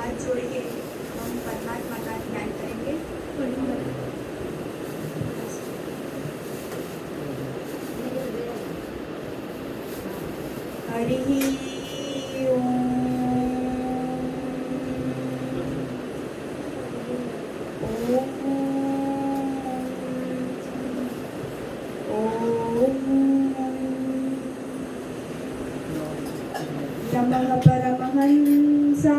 हाथ जोड़ के हम परमात्मा का ध्यान करेंगे। हरि ओम। नमः परमहंसा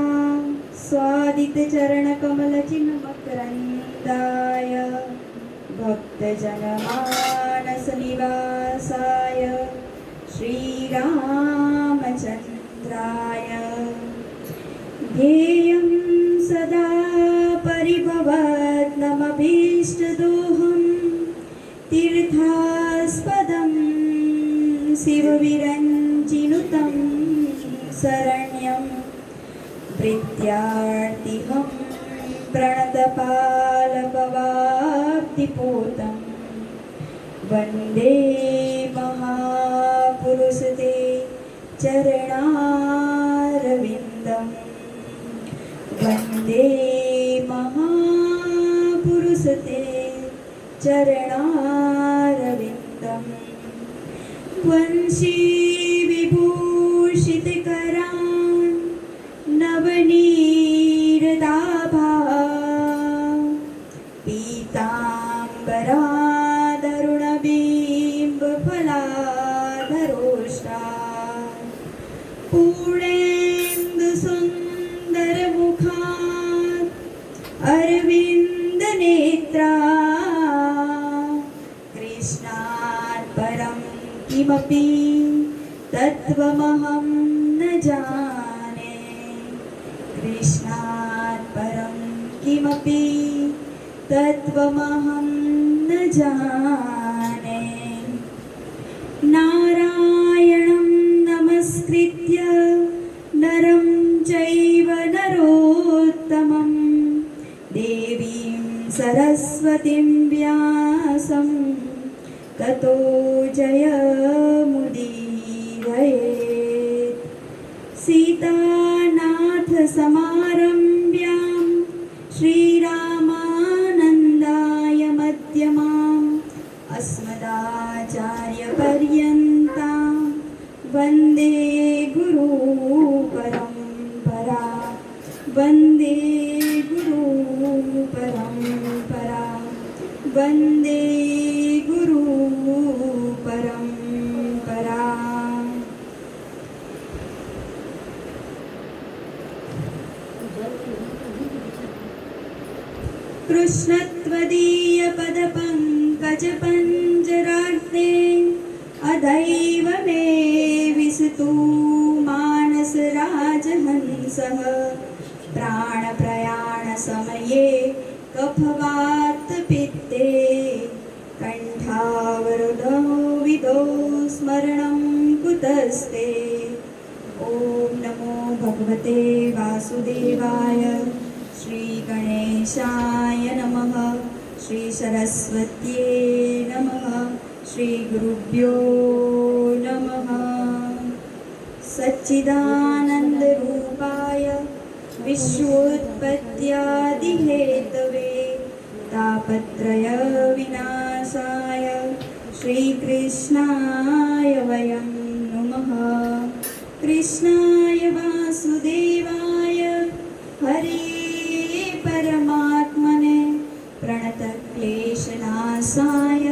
स्वादितचरणकमलचिन्मकरन्दाय भक्तजनमानसनिवासाय श्रीरामचन्द्राय ध्येयं सदा परिभवत्नमभीष्टदोहं तीर्थास्पदं शिवविरञ्चिनुतं शरण्यं प्रीत्यार्तिहं प्रणतपालभवाब्धिपूतं वन्दे महापुरुषते चरणारविन्दं वन्दे महापुरुषते चरणारविन्दं वंशी विभूषितकरान् नवनीरदाभा पीताम्बरादरुणबिम्बफलाधरोष्टा पूर्णेन्दुसुन्दरमुखात् अरविन्दनेत्रा कृष्णात् परं किमपि तत्त्वमहं न जाने कृष्णात् परं किमपि तत्त्वमहं न जाने। नारायणं नमस्कृत्य नरं चैव नरोत्तमं देवीं सरस्वतीं व्यासं ततो जयमुदीरयेत्। सीतानाथसमारम्भ्यां श्रीरामानन्दाय मध्यमाम् अस्मदाचार्यपर्यन्तां वन्दे गुरुपरम्परा वन्दे गुरुपरम्परा वन्दे गुरुपरम्परा। कृष्णत्वदीयपदपङ्कजपञ्जराग्ने अदैव मे विसतु मानसराजहंसः प्राणप्रयाणसमये कफवातपित्ते कण्ठावरोधो विदो स्मरणं कुतस्ते। ॐ नमो भगवते वासुदेवाय श्रीगणेशाय नमः श्रीसरस्वत्यै नमः श्रीगुरुभ्यो नमः। सच्चिदानन्दरूपाय विश्वोत्पत्त्यादिहेतवे तापत्रयविनाशाय श्रीकृष्णाय वयं नमः। कृष्णाय वासुदेवाय हरे परमात्मने प्रणतक्लेशनाशाय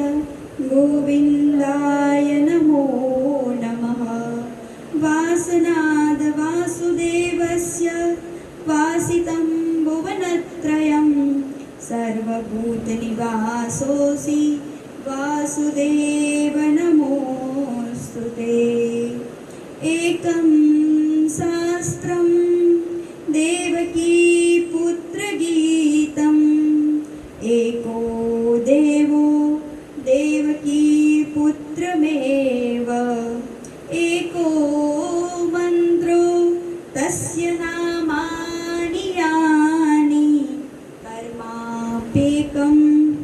गोविन्दाय नमो नमः। वासनाद वासुदेवस्य वासितं भुवनत्रयं सर्वभूतनिवासोऽसि वासुदेव नमोऽस्तु ते। एकं शास्त्रं देवकी पुत्रगीतम् एको देवो देवकी पुत्रमेव एको मन्त्रो तस्य नामानि यानि कर्माप्येकं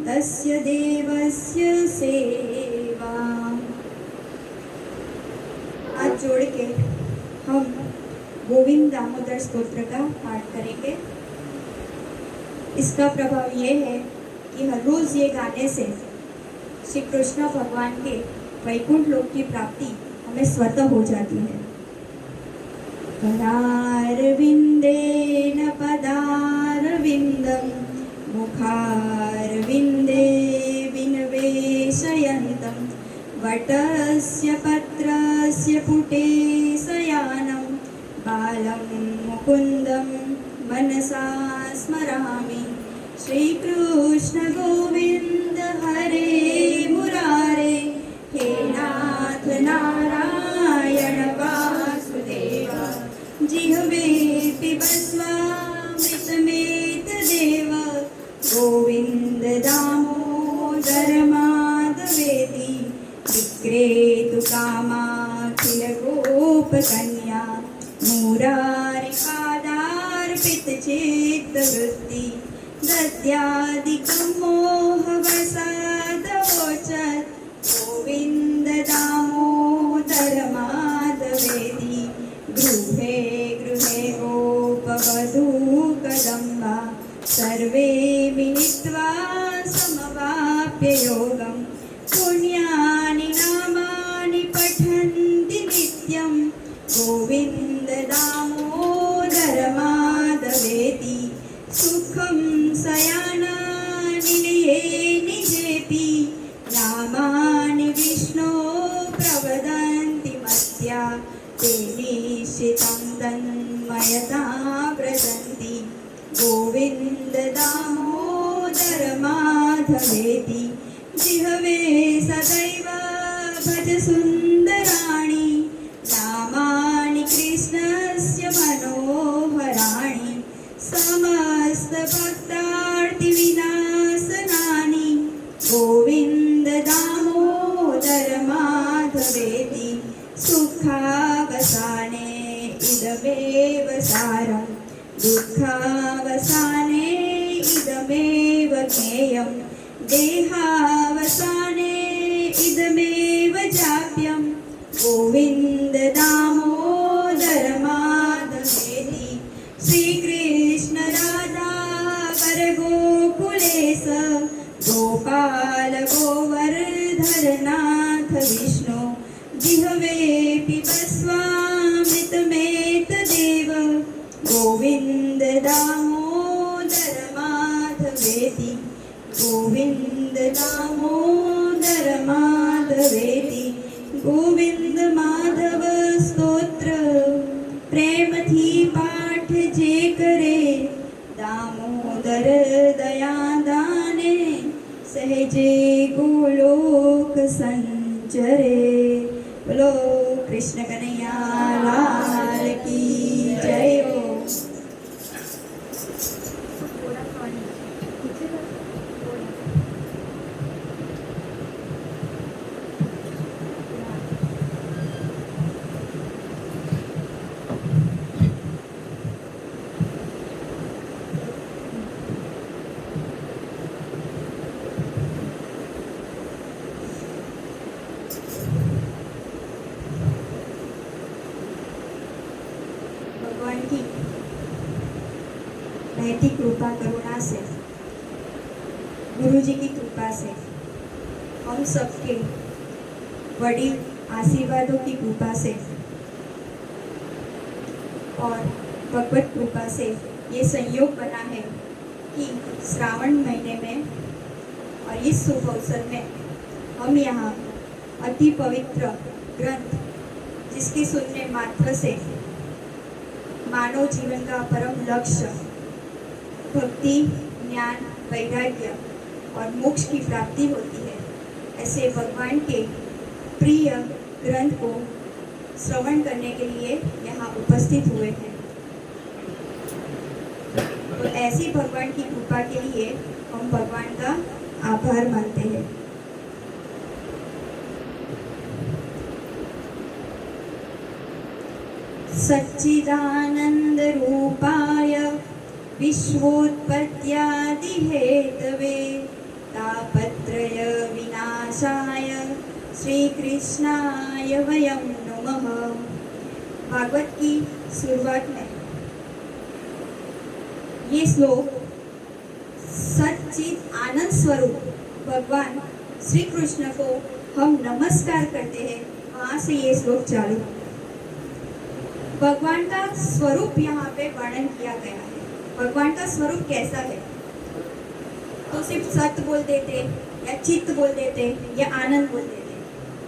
तस्य देवस्य सेवा। हाथ जोड़ के हम गोविंद गोविंद दामोदर स्तोत्र का पाठ करेंगे। इसका प्रभाव ये है कि हर रोज ये गाने से श्री कृष्ण भगवान के वैकुंठ लोक की प्राप्ति हमें स्वतः हो जाती है। करारविन्देन पदारविन्दं मुखारविन्दे विनिवेशयन्तं वटस्य पत्रस्य पुटे शयानं बालं मुकुन्दं मनसा स्मरामि। श्रीकृष्ण गोविन्द हरे मुरारे, हे नाथ नारायण वासुदेव, जिह्वे पिबस्वामृतमेतदेव। गोविन्द दामोदर माधवेति, विक्रेतु कामाखिल गोपकन्या। मुरारिपादार्पितचित्तवृत्ति, दद्यादिकं मोहवसादवोचत्। गोविन्द दामोदर माधवेति, गृहे गृहे गोपवधूकदम्बा। सर्वे मिलित्वा समवाप्य योगं, पुण्यानि नामानि पठन्ति नित्यं। गोविन्द दामोदर माधवेति, सुखं शयननिलये निजेति। नामानि विष्णो प्रवदन्ति मत्या, ते निश्चितं तन्मयता व्रजन्ति। गोविन्द दामोदर माधवेति, जिह्वे सदैव भज सुन्दराणि। नामानि कृष्णस्य मनोहराणि, समस्त भक्तार्तिविनाशनानि। गोविन्द दामोदर माधवेति, सुखावसाने इदमेव सारं, दुःखावसाने इदमेव ज्ञेयं। देहावसाने इदमेव जाप्यं। गोविन्द दामोदर माधवेति, श्रीकृष्ण राधा वर गोकुलेश। गोपाल गोवर्धन नाथ विष्णु, जिह्वे पिबस्वामृतमेतदेव। गोविन्द दामोदर माधवेति, गोविन्द दामोदर माधवेति। गोविंद माधव स्तोत्र प्रेम थी पाठ जे करे। दामोदर दया दाने, सहजे गोलोक संचरे। बोलो कृष्ण कन्हैया लाल की जय हो। भगवान की रहती कृपा करुणा से, गुरु जी की कृपा से, हम सबके वडील आशीर्वादों की कृपा से और भगवत कृपा से ये संयोग बना है कि श्रावण महीने में और इस शुभ अवसर में हम यहाँ अति पवित्र ग्रंथ, जिसके सुनने मात्र से मानव जीवन का परम लक्ष्य भक्ति, ज्ञान, वैराग्य और मोक्ष की प्राप्ति होती है, ऐसे भगवान के प्रिय ग्रंथ को श्रवण करने के लिए यहाँ उपस्थित हुए हैं। तो ऐसी भगवान की कृपा के लिए हम भगवान का आभार मानते हैं। सच्चिदानंद रूपाय विश्वोत्पत्त्यादि हेतवे, तापत्रय विनाशाय श्री कृष्णाय वयं नमः। भागवत की शुरुआत में ये श्लोक सच्चित आनंद स्वरूप भगवान श्री कृष्ण को हम नमस्कार करते हैं, वहां से ये श्लोक चालू। भगवान का स्वरूप यहाँ पे वर्णन किया गया है। भगवान का स्वरूप कैसा है? तो सिर्फ सत्य बोल देते या चित्त बोल देते या आनंद बोल देते,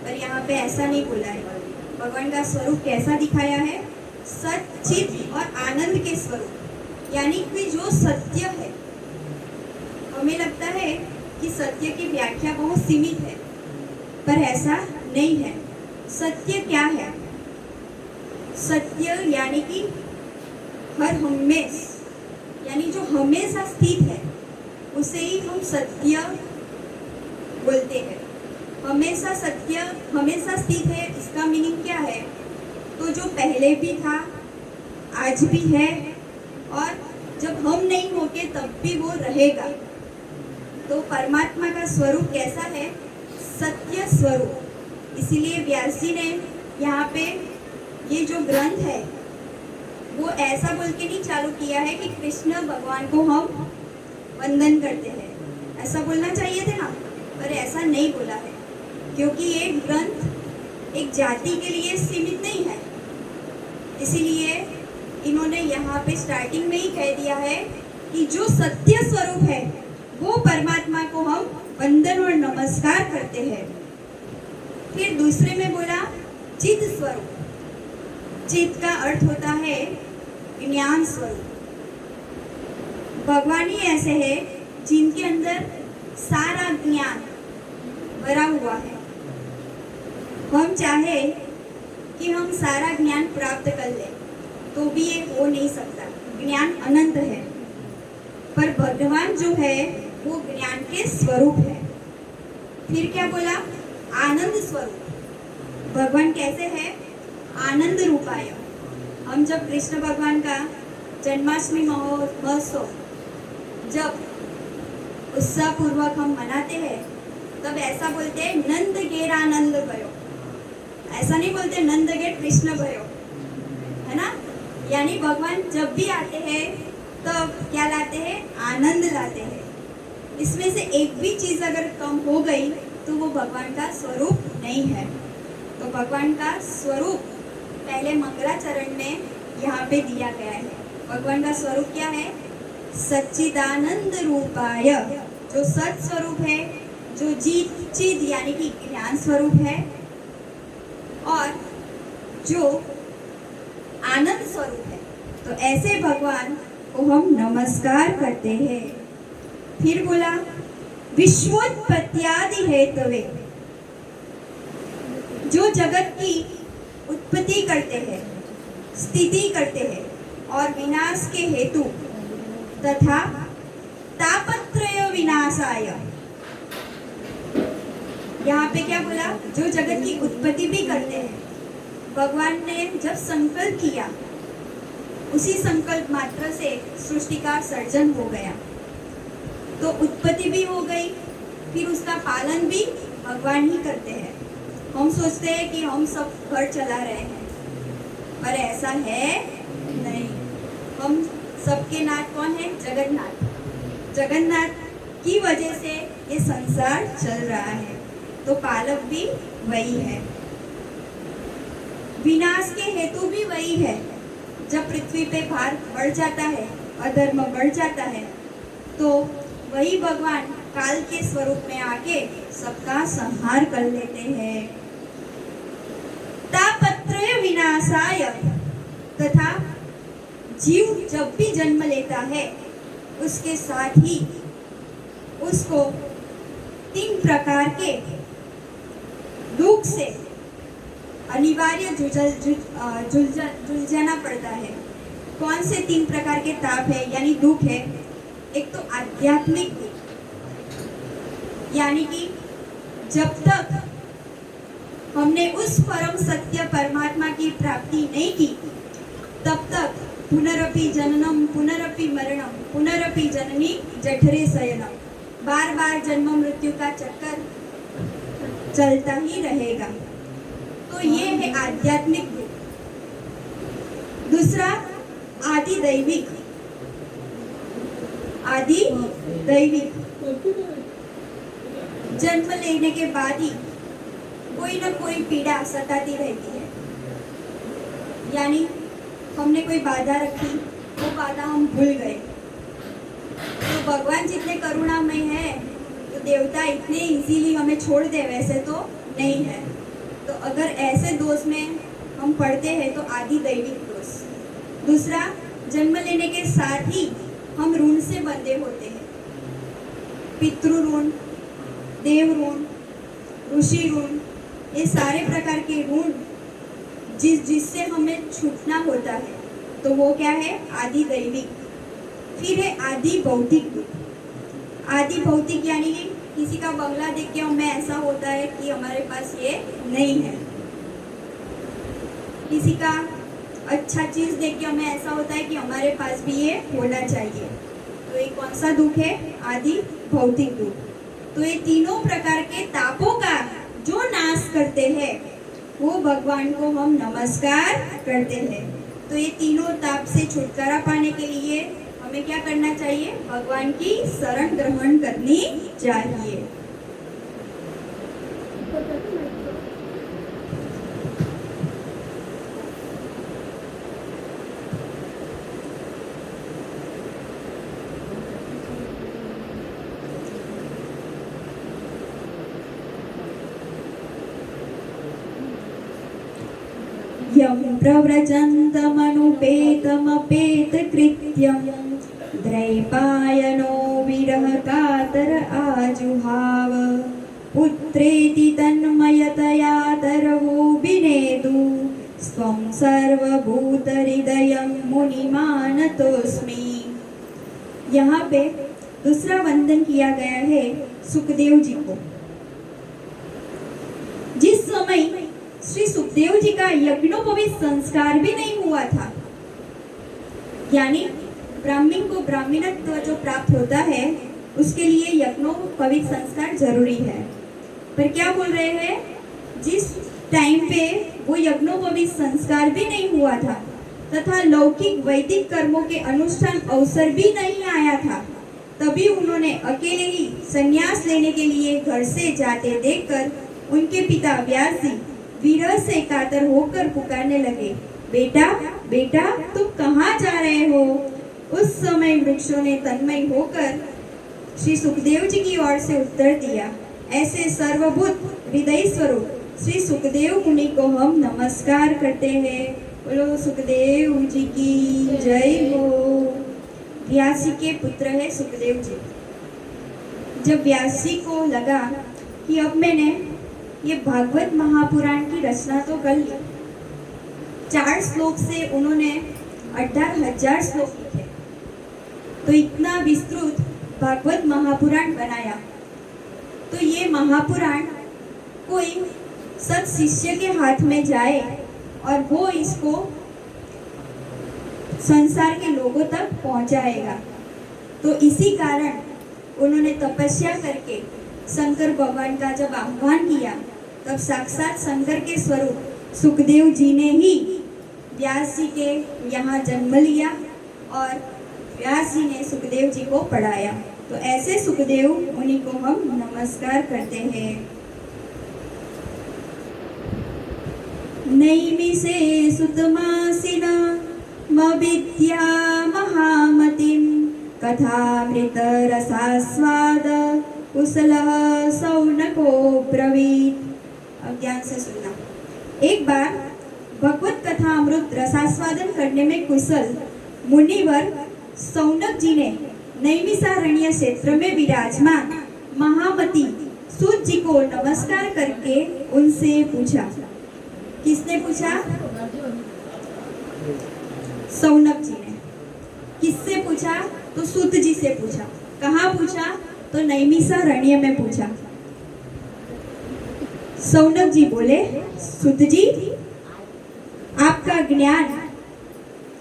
पर यहाँ पे ऐसा नहीं बोला है। भगवान का स्वरूप कैसा दिखाया है? सत्य, चित्त और आनंद के स्वरूप, यानी कि जो सत्य है। हमें लगता है कि सत्य की व्याख्या बहुत सीमित है, पर ऐसा नहीं है। सत्य क्या है? सत्य यानी कि हर हमेश, यानी जो हमेशा स्थित है उसे ही हम सत्य बोलते हैं। हमेशा सत्य, हमेशा स्थित है, इसका मीनिंग क्या है? तो जो पहले भी था, आज भी है, और जब हम नहीं होंगे तब भी वो रहेगा। तो परमात्मा का स्वरूप कैसा है? सत्य स्वरूप। इसीलिए व्यास जी ने यहाँ पे ये जो ग्रंथ है वो ऐसा बोल के नहीं चालू किया है कि कृष्ण भगवान को हम वंदन करते हैं। ऐसा बोलना चाहिए था ना, पर ऐसा नहीं बोला है, क्योंकि ये ग्रंथ एक जाति के लिए सीमित नहीं है। इसीलिए इन्होंने यहाँ पे स्टार्टिंग में ही कह दिया है कि जो सत्य स्वरूप है वो परमात्मा को हम वंदन और नमस्कार करते हैं। फिर दूसरे में बोला चित्त स्वरूप। चित्त का अर्थ होता है ज्ञान स्वरूप। भगवान ही ऐसे है जिनके अंदर सारा ज्ञान भरा हुआ है। हम चाहे कि हम सारा ज्ञान प्राप्त कर लें तो भी ये हो नहीं सकता। ज्ञान अनंत है, पर भगवान जो है वो ज्ञान के स्वरूप है। फिर क्या बोला? आनंद स्वरूप। भगवान कैसे है? आनंद रूपाय। हम जब कृष्ण भगवान का जन्माष्टमी महोत्सव जब उत्साह पूर्वक हम मनाते हैं, तब ऐसा बोलते हैं नंद गेर आनंद भयो। ऐसा नहीं बोलते नंद गेर कृष्ण भयो, है ना? यानी भगवान जब भी आते हैं तब क्या लाते हैं? आनंद लाते हैं। इसमें से एक भी चीज अगर कम हो गई तो वो भगवान का स्वरूप नहीं है। तो भगवान का स्वरूप पहले मंगलाचरण में यहाँ पे दिया गया है। भगवान का स्वरूप क्या है? सच्चिदानंद रूपाय, जो सत स्वरूप है, जो चिद यानी कि ज्ञान स्वरूप है, और जो आनंद स्वरूप है। तो ऐसे भगवान को हम नमस्कार करते हैं। फिर बोला विश्वोत्पत्त्यादि हेतवे, जो जगत की उत्पत्ति करते हैं, स्थिति करते हैं और विनाश के हेतु तथा तापत्रय विनाशाय। यहाँ पे क्या बोला? जो जगत की उत्पत्ति भी करते हैं। भगवान ने जब संकल्प किया, उसी संकल्प मात्र से सृष्टि का सर्जन हो गया, तो उत्पत्ति भी हो गई, फिर उसका पालन भी भगवान ही करते हैं। हम सोचते हैं कि हम सब घर चला रहे हैं, पर ऐसा है नहीं। हम सबके नाथ कौन है? जगन्नाथ। जगन्नाथ की वजह से ये संसार चल रहा है, तो पालक भी वही है। विनाश के हेतु भी वही है। जब पृथ्वी पे भार बढ़ जाता है, अधर्म बढ़ जाता है, तो वही भगवान काल के स्वरूप में आके सबका संहार कर लेते हैं। तापत्रय विनाशाय, तथा जीव जब भी जन्म लेता है उसके साथ ही उसको 3 प्रकार के दुख से अनिवार्य जुलझाना पड़ता है। कौन से 3 प्रकार के ताप है यानी दुख है? एक तो आध्यात्मिक दुख, यानी कि जब तक हमने उस परम सत्य परमात्मा की प्राप्ति नहीं की, तब तक पुनरपि जननम पुनरपि मरणम पुनरपि जननी जठरे शयनम, बार बार जन्म मृत्यु का चक्कर चलता ही रहेगा। तो ये है आध्यात्मिक दुख। दूसरा आदि दैविक। आदि दैविक जन्म लेने के बाद ही कोई ना कोई पीड़ा सताती रहती है, यानी हमने कोई बाधा रखी, वो बाधा हम भूल गए। तो भगवान जितने करुणामय है, तो देवता इतने इजीली हमें छोड़ दे वैसे तो नहीं है। तो अगर ऐसे दोष में हम पढ़ते हैं तो आदि दैविक दोष। दूसरा, जन्म लेने के साथ ही हम ऋण से बंधे होते हैं। पितृ ऋण, देव ऋण, ऋषि ऋण, ये सारे प्रकार के ऋण जिससे हमें छूटना होता है, तो वो क्या है? आदि दैविक। फिर है आदि भौतिक दुख। आदि भौतिक यानी कि किसी का बंगला देख के हमें ऐसा होता है कि हमारे पास ये नहीं है, किसी का अच्छा चीज देख के हमें ऐसा होता है कि हमारे पास भी ये होना चाहिए। तो ये कौन सा दुख है? आदि भौतिक दुख। तो ये तीनों प्रकार के तापों का जो नाश करते हैं, वो भगवान को हम नमस्कार करते हैं। तो ये तीनों ताप से छुटकारा पाने के लिए हमें क्या करना चाहिए? भगवान की शरण ग्रहण करनी चाहिए। यं प्रव्रजन्तमनुपेतमपेतकृत्यं द्रैपायनो विरहकातर आजुहाव पुत्रेति तन्मयतया तरवो विनेदु स्वं सर्वभूतहृदयं मुनिमानतोऽस्मि। यहाँ पे दूसरा वंदन किया गया है सुखदेव जी को। जिस समय श्री सुखदेव जी का यज्ञोपवीत संस्कार भी नहीं हुआ था, यानी ब्राह्मण को ब्राह्मणत्व जो प्राप्त होता है उसके लिए यज्ञोपवीत संस्कार जरूरी है। पर क्या बोल रहे हैं? जिस टाइम पे वो यज्ञोपवीत संस्कार भी नहीं हुआ था तथा लौकिक वैदिक कर्मों के अनुष्ठान अवसर भी नहीं आया था, तभी उन्होंने अकेले ही संन्यास लेने के लिए घर से जाते देखकर उनके पिता व्यास जी विरह से कातर होकर पुकारने लगे, बेटा बेटा तुम कहाँ जा रहे हो? उस समय वृक्षों ने तन्मय होकर श्री सुखदेव जी की ओर से उत्तर दिया, ऐसे सर्वभूत हृदय स्वरूप श्री सुखदेव मुनि को हम नमस्कार करते हैं। बोलो सुखदेव जी की जय हो। व्यास जी के पुत्र है सुखदेव जी। जब व्यास जी को लगा कि अब मैंने ये भागवत महापुराण की रचना तो कर ली, 4 श्लोक से उन्होंने 18,000 श्लोक लिखे, तो इतना विस्तृत भागवत महापुराण बनाया। तो ये महापुराण कोई सत शिष्य के हाथ में जाए और वो इसको संसार के लोगों तक पहुंचाएगा। तो इसी कारण उन्होंने तपस्या करके शंकर भगवान का जब आह्वान किया, तब साक्षात शंकर के स्वरूप सुखदेव जी ने ही व्यास जी के यहाँ जन्म लिया और व्यास जी ने सुखदेव जी को पढ़ाया। तो ऐसे सुखदेव मुनि को हम नमस्कार करते हैं। नैमिषे सुतमासिना मविद्या महामतिं कथामृत रसास्वाद कुशलः सौनको ब्रवीत। अब ध्यान से सुनना। एक बार भगवत कथा अमृत रसास्वादन करने में कुशल मुनिवर सौनक जी ने नैमिषारण्य क्षेत्र में विराजमान महामती सूत जी को नमस्कार करके उनसे पूछा। किसने पूछा? सौनक जी ने। किससे पूछा? तो सूत जी से पूछा। कहाँ पूछा? तो नैमिषारण्य में पूछा। सौनक जी बोले, सूत जी आपका ज्ञान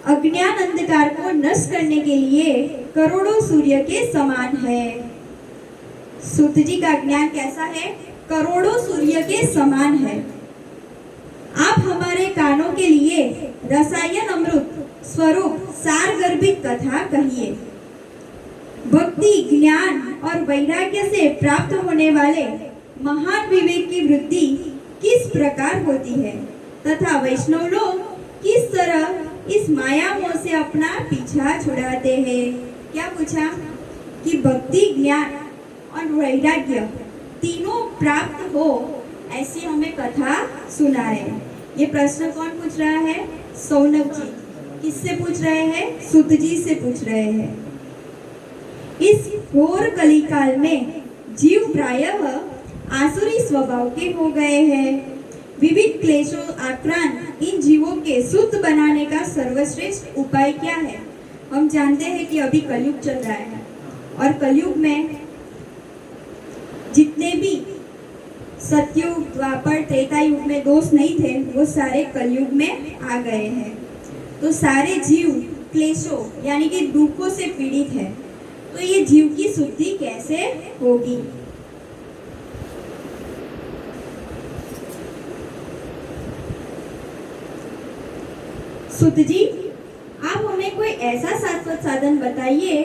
अज्ञान अंधकार को नष्ट करने के लिए करोड़ों सूर्य के समान है। सूत जी का ज्ञान कैसा है? करोड़ों सूर्य के समान है। आप हमारे कानों के लिए रसायन अमृत स्वरूप सारगर्भित कथा कहिए। भक्ति, ज्ञान और वैराग्य से प्राप्त होने वाले महान विवेक की वृद्धि किस प्रकार होती है तथा वैष्णव लोग किस तरह इस माया मोह से अपना पीछा छुड़ाते हैं। क्या पूछा कि भक्ति, ज्ञान और वैराग्य तीनों प्राप्त हो ऐसी हमें कथा सुनाए। ये प्रश्न कौन पूछ रहा है? सौनक जी। किससे पूछ रहे हैं? सुत जी से पूछ रहे हैं। इस घोर कलिकाल में जीव प्रायः आसुरी स्वभाव के हो गए हैं। विविध क्लेशों आक्रांत इन जीवों के शुद्ध बनाने का सर्वश्रेष्ठ उपाय क्या है? हम जानते हैं कि अभी कलयुग चल रहा है और कलयुग में जितने भी सतयुग, द्वापर, त्रेता युग में दोष नहीं थे वो सारे कलयुग में आ गए हैं। तो सारे जीव क्लेशों यानी कि दुखों से पीड़ित है। तो ये जीव की शुद्धि कैसे होगी? सुत जी, आप हमें कोई ऐसा शाश्वत साधन बताइए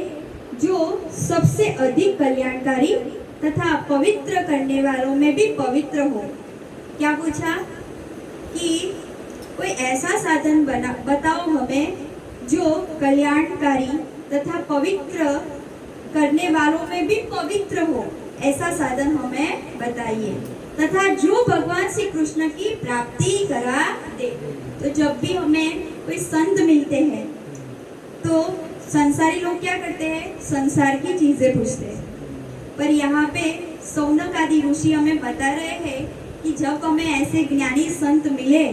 जो सबसे अधिक कल्याणकारी तथा पवित्र करने वालों में भी पवित्र हो। क्या पूछा कि कोई ऐसा साधन बताओ हमें जो कल्याणकारी तथा पवित्र करने वालों में भी पवित्र हो, ऐसा साधन हमें बताइए तथा जो भगवान श्री कृष्ण की प्राप्ति करा दे। तो जब भी हमें कोई संत मिलते हैं तो संसारी लोग क्या करते हैं? संसार की चीजें पूछते हैं। पर यहाँ पे सौनक आदि ऋषि हमें बता रहे हैं कि जब हमें ऐसे ज्ञानी संत मिले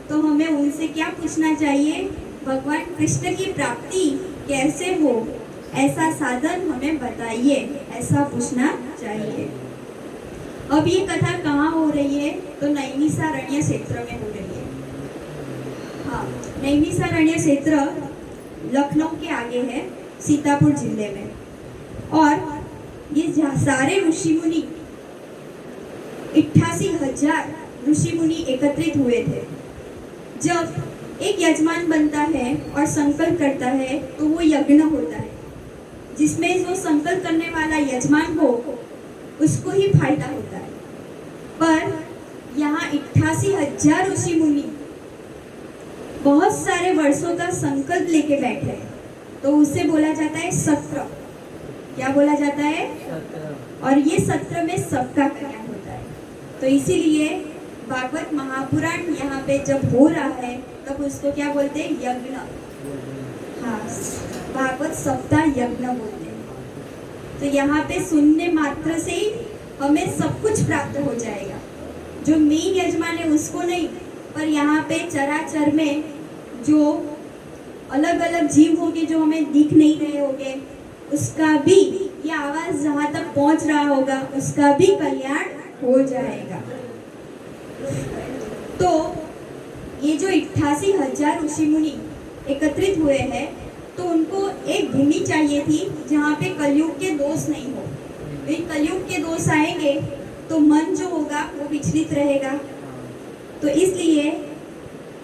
तो हमें उनसे क्या पूछना चाहिए? भगवान कृष्ण की प्राप्ति कैसे हो, ऐसा साधन हमें बताइए, ऐसा पूछना चाहिए। अब ये कथा कहाँ हो रही है? तो नैमिषारण्य क्षेत्र में हो रही है। हाँ, नैमिषारण्य क्षेत्र लखनऊ के आगे है, सीतापुर जिले में। और ये सारे ऋषि मुनि 88,000 ऋषि मुनि एकत्रित हुए थे। जब एक यजमान बनता है और संकल्प करता है तो वो यज्ञ होता है, जिसमें जो संकल्प करने वाला यजमान हो उसको ही फायदा होता है। पर यहाँ 88,000 ऋषि मुनि बहुत सारे वर्षों का संकल्प लेके बैठे हैं, तो उसे बोला जाता है सत्र। क्या बोला जाता है? और ये सत्र में सबका कल्याण होता है। तो इसीलिए भागवत महापुराण यहाँ पे जब हो रहा है तब उसको क्या बोलते हैं? यज्ञ। हाँ, भागवत सप्ताह यज्ञ बोलते हैं। तो यहाँ पे सुनने मात्र से ही हमें सब कुछ प्राप्त हो जाएगा। जो मेन यजमान है उसको नहीं, पर यहाँ पे चराचर में जो अलग अलग जीव होंगे जो हमें दिख नहीं रहे होंगे, उसका भी ये आवाज जहाँ तक पहुँच रहा होगा उसका भी कल्याण हो जाएगा। तो ये जो 88,000 ऋषि मुनि एकत्रित हुए हैं तो उनको एक भूमि चाहिए थी जहाँ पे कलयुग के दोष नहीं हो। कलयुग के दोष आएंगे तो मन जो होगा वो विचलित रहेगा। तो इसलिए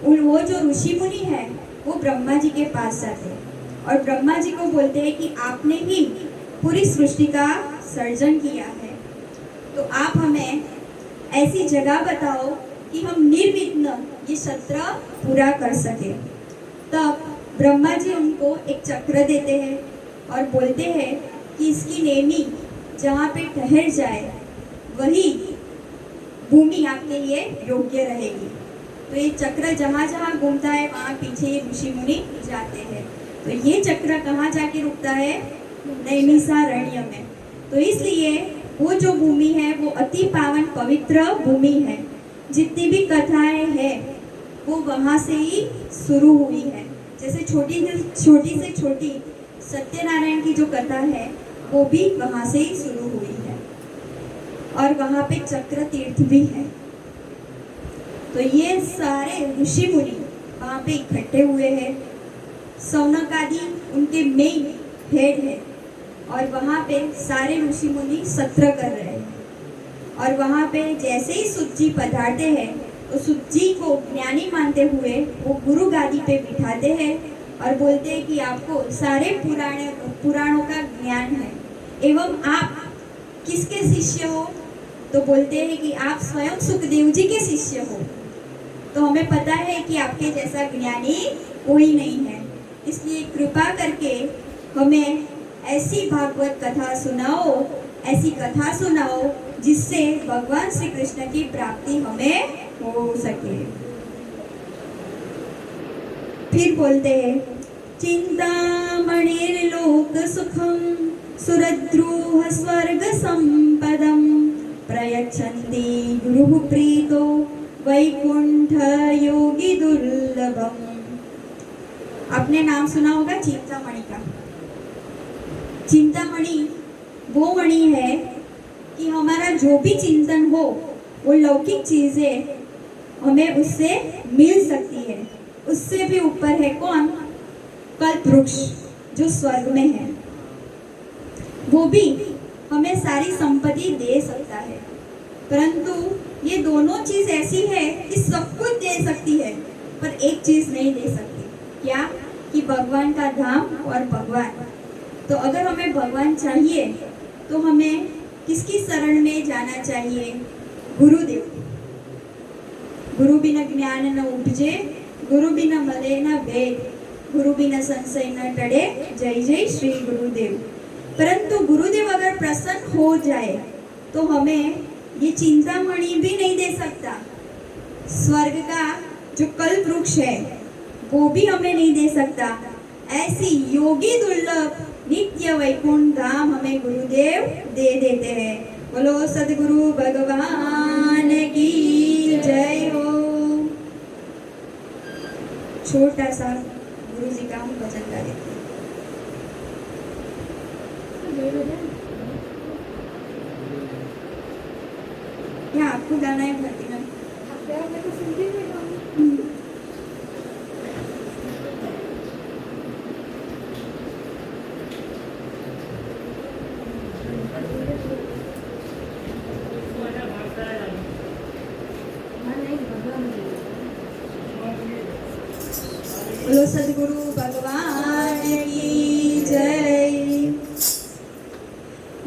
वो जो ऋषि मुनि है वो ब्रह्मा जी के पास जाते हैं और ब्रह्मा जी को बोलते हैं कि आपने ही पूरी सृष्टि का सर्जन किया है, तो आप हमें ऐसी जगह बताओ कि हम निर्विघ्न ये सत्र पूरा कर सके। तब ब्रह्मा जी उनको एक चक्र देते हैं और बोलते हैं कि इसकी नेमी जहाँ पे ठहर जाए वही भूमि आपके लिए योग्य रहेगी। तो ये चक्र जहाँ जहाँ घूमता है वहाँ पीछे ये ऋषि मुनि जाते हैं। तो ये चक्र कहाँ जाके रुकता है? नैमिषारण्य में। तो इसलिए वो जो भूमि है वो अति पावन पवित्र भूमि है। जितनी भी कथाएं हैं वो वहाँ से ही शुरू हुई है। जैसे छोटी से छोटी सत्यनारायण की जो कथा है वो भी वहाँ से ही शुरू हुई है और वहाँ पे चक्र तीर्थ भी है। तो ये सारे ऋषि मुनि वहाँ पे इकट्ठे हुए हैं। सौनक आदि उनके मेन हेड है और वहाँ पे सारे ऋषि मुनि सत्र कर रहे हैं। और वहाँ पे जैसे ही सुत जी पधारते हैं तो सुत जी को ज्ञानी मानते हुए वो गुरु गादी पे बिठाते हैं और बोलते हैं कि आपको सारे पुराणों का ज्ञान है, एवं आप किसके शिष्य हो? तो बोलते हैं कि आप स्वयं सुखदेव जी के शिष्य हो। तो हमें पता है कि आपके जैसा ज्ञानी कोई नहीं है, इसलिए कृपा करके हमें ऐसी भागवत कथा सुनाओ, ऐसी कथा सुनाओ जिससे भगवान श्री कृष्ण की प्राप्ति हमें हो सके। फिर बोलते हैं, चिंतामणिर्लोक सुखम सुरद्रुह स्वर्ग संपदम प्रयच्छन्ति गुरु प्रीतो वैकुंठ योगी दुर्लभम। आपने नाम सुना होगा चिंतामणि का। चिंतामणि वो मणि है कि हमारा जो भी चिंतन हो वो लौकिक चीजें हमें उससे मिल सकती है। उससे भी ऊपर है कौन? कल्प वृक्ष जो स्वर्ग में है, वो भी हमें सारी संपत्ति दे सकता है। परंतु ये दोनों चीज ऐसी है कि सब कुछ दे सकती है पर एक चीज नहीं दे सकती। क्या? कि भगवान का धाम और भगवान। तो अगर हमें भगवान चाहिए तो हमें किसकी शरण में जाना चाहिए? गुरुदेव। गुरु बिना ज्ञान न उपजे, गुरु बिना मले न भेद, गुरु बिना संशय न टड़े, जय जय श्री गुरुदेव। परंतु गुरुदेव अगर प्रसन्न हो जाए तो हमें ये चिंतामणि भी नहीं दे सकता। स्वर्ग का जो कल्प वृक्ष है वो भी हमें नहीं दे सकता। ऐसी योगी दुर्लभ नित्य वैकुंठ धाम हमें गुरुदेव दे देते हैं। बोलो सदगुरु भगवान की जय हो। छोटा सा गुरु जी का हम भजन गा देते हैं। क्या आपको गाना है भक्ति में? बोलो सदगुरु भगवान की जय।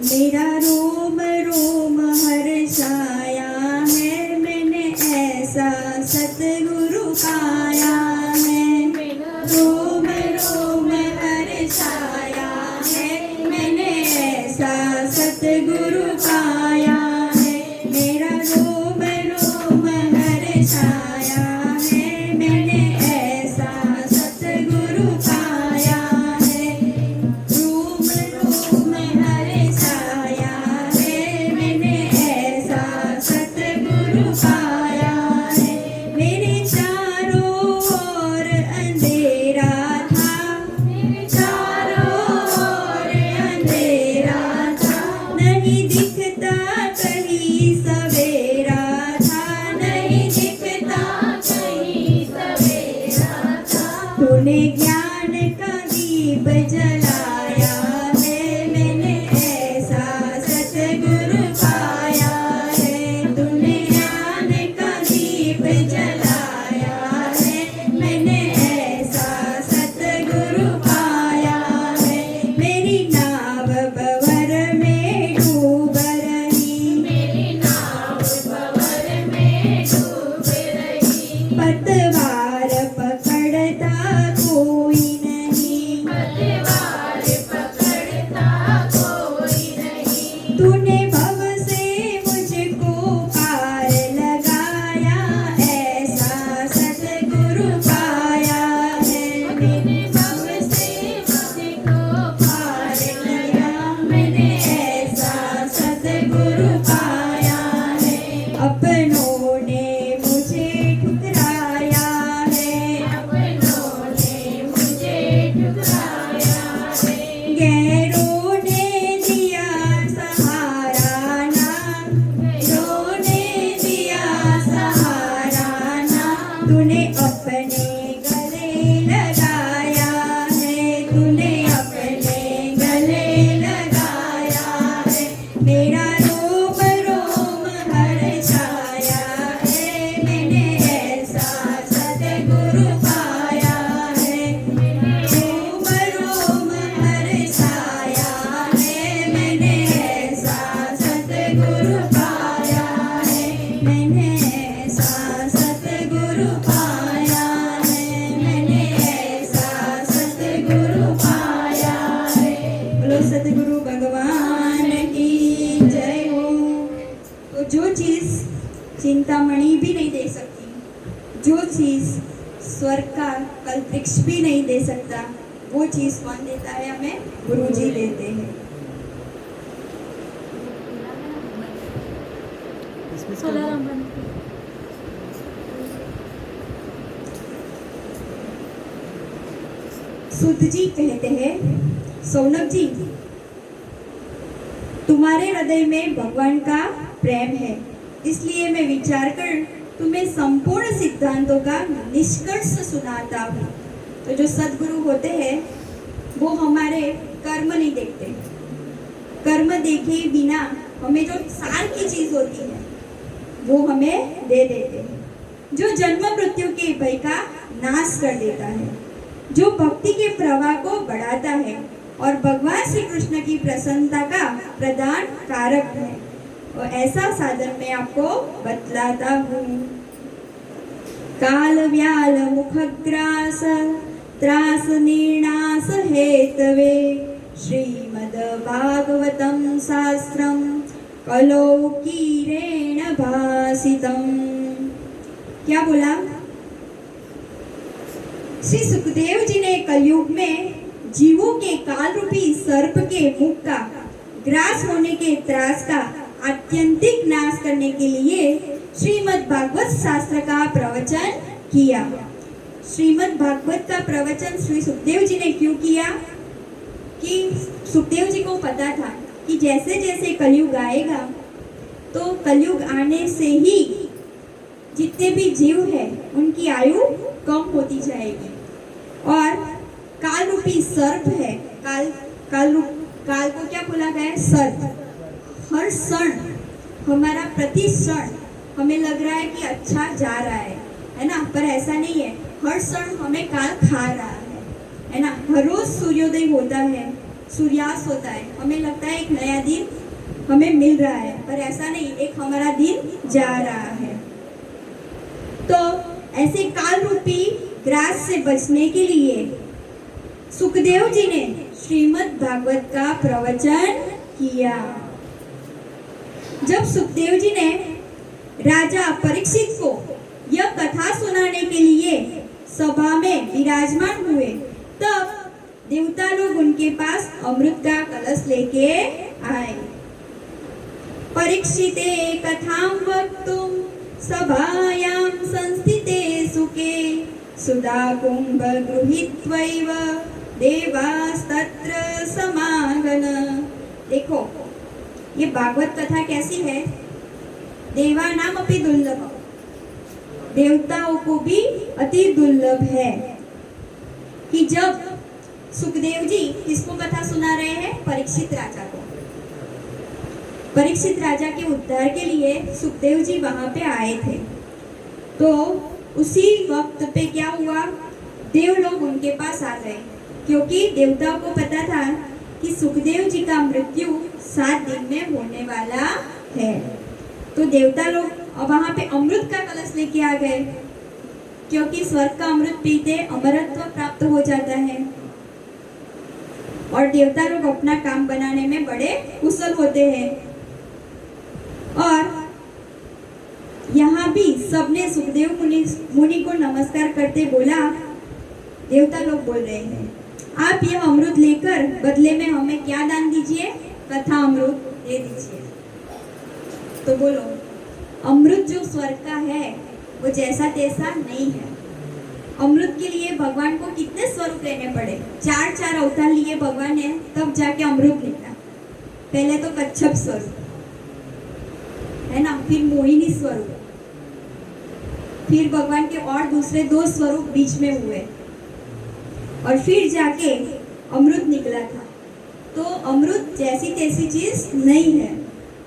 मेरा रोम रोम हर्षाया है, मैंने ऐसा सतगुरु पाया है। मेरा रोम रोम हर्षाया है, मैंने ऐसा सतगुरु पाया है। मेरा रोम रोम हर्षाया है, मैंने तूने ज्ञान का दीप जलाया है, मैंने ऐसा सतगुरु पाया है। तूने ज्ञान का दीप जलाया है, मैंने ऐसा सतगुरु पाया है। मेरी नाव भंवर में डूब रही, मेरी नाव भंवर में डूब रही। पतवार पकड़ता कोई नहीं, पतवार पकड़ता कोई नहीं। तूने भव से मुझको पार लगाया, ऐसा सतगुरु पाया है। मैंने भव से मुझको पार लगाया, मैंने ऐसा सतगुरु पाया है। अपनों ने मुझे ठुकराया है, अपनों ने मुझे ठुकराया है। गैरों ने दिया सहारा ना, गैरों ने दिया सहारा ना। तूने अपने गले लगाया है, तूने अपने गले लगाया है। मेरा रोम रोम हर्षाया है, मैंने ऐसा सतगुरु पाया है। सतगुरु भगवान की जय हो। तो जो चीज़ चिंतामणि भी नहीं दे सकती, जो चीज़ स्वर्ग का कल्पवृक्ष भी नहीं दे सकता, वो चीज़ कौन देता है हमें? गुरुजी देते हैं। सुध जी कहते हैं, सौनक जी, तुम्हारे हृदय में भगवान का प्रेम है, इसलिए मैं विचार कर तुम्हें संपूर्ण सिद्धांतों का निष्कर्ष सुनाता हूँ। तो जो सद्गुरु होते हैं वो हमारे कर्म नहीं देखते, कर्म देखे बिना हमें जो सार की चीज होती है वो हमें दे देते हैं, जो जन्म मृत्यु के भय का नाश कर देता है, जो भक्ति के प्रवाह को बढ़ाता है और भगवान श्री कृष्ण की प्रसन्नता का प्रदान कारक है। और ऐसा साधन मैं आपको बतलाता हूँ। काल व्याल मुखग्रास त्रास निर्णास हेतवे श्रीमद् भागवतम शास्त्रम कलौकीरेण भासितम। क्या बोला? श्री सुखदेव जी ने कलयुग में जीवों के काल रूपी सर्प के मुख का ग्रास होने के त्रास का आत्यंतिक नाश करने के लिए श्रीमद् भागवत शास्त्र का प्रवचन किया। श्रीमद् भागवत का प्रवचन श्री सुखदेव जी ने क्यों किया? कि सुखदेव जी को पता था कि जैसे जैसे कलयुग आएगा तो कलयुग आने से ही जितने भी जीव है उनकी आयु कम होती जाएगी और काल रूपी सर्प है, काल को क्या बोला गया है? सर्प। हर क्षण हमारा प्रति क्षण हमें लग रहा है कि अच्छा जा रहा है ना? पर ऐसा नहीं है, हर क्षण हमें काल खा रहा है ना? हर रोज सूर्योदय होता है, सूर्यास्त होता है, हमें लगता है एक नया दिन हमें मिल रहा है, पर ऐसा नहीं, एक हमारा दिन जा रहा है। तो ऐसे काल रूपी ग्रास से बचने के लिए सुखदेव जी ने श्रीमद् भागवत का प्रवचन किया। जब सुखदेव जी ने राजा परीक्षित को यह कथा सुनाने के लिए सभा में विराजमान हुए, तब देवता लोग उनके पास अमृत का कलश लेके आए। परीक्षिते कथां वक्तुं सभायां संस्थिते सुखे सुधा कुंभ गृहीत्वैव देवास्तत्र समागन। देखो ये भागवत कथा कैसी है? देवानाम अपि दुर्लभ, देवताओं को भी अति दुर्लभ है। कि जब सुखदेव जी किसको कथा सुना रहे हैं? परीक्षित राजा को। परीक्षित राजा के उद्धार के लिए सुखदेव जी वहां पे आए थे। तो उसी वक्त पे क्या हुआ? देव लोग उनके पास आ गए, क्योंकि देवताओं को पता था कि सुखदेव जी का मृत्यु 7 दिन में होने वाला है। तो देवता लोग वहां पे अमृत का कलश लेके आ गए, क्योंकि स्वर्ग का अमृत पीते अमरत्व प्राप्त हो जाता है और देवता लोग अपना काम बनाने में बड़े कुशल होते हैं। और यहाँ भी सबने सुखदेव मुनि को नमस्कार करते बोला, देवता लोग बोल रहे हैं, आप यह अमृत लेकर बदले में हमें क्या दान दीजिए? कथा अमृत दे दीजिए। तो बोलो, अमृत जो स्वर्ग का है वो जैसा तैसा नहीं है। अमृत के लिए भगवान को कितने स्वरूप लेने पड़े? 4 अवतार लिए भगवान ने, तब जाके अमृत निकला। पहले तो कच्छप स्वरूप है ना, फिर मोहिनी स्वरूप, फिर भगवान के और दूसरे 2 स्वरूप बीच में हुए और फिर जाके अमृत निकला था। तो अमृत जैसी तैसी चीज नहीं है,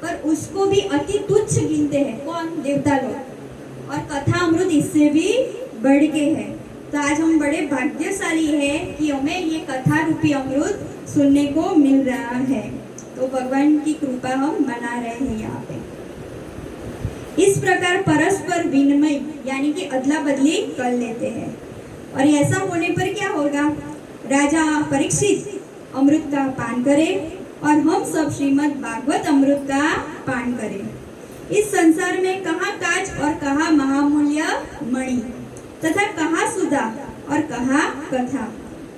पर उसको भी अति तुच्छ गिनते हैं। कौन? देवता लोग। और कथा अमृत इससे भी बढ़ के है। तो आज हम बड़े भाग्यशाली हैं कि हमें ये कथा रूपी अमृत सुनने को मिल रहा है। तो भगवान की कृपा हम बना रहे हैं यहाँ पे। इस प्रकार परस्पर विनिमय यानी कि अदला बदली कर लेते हैं। और ऐसा होने पर क्या होगा? राजा परीक्षित अमृत का पान करें और हम सब श्रीमद् भागवत अमृत का पान करें। इस संसार में कहाँ काज और कहाँ महामूल्य मणि तथा कहाँ सुधा और कहाँ कथा।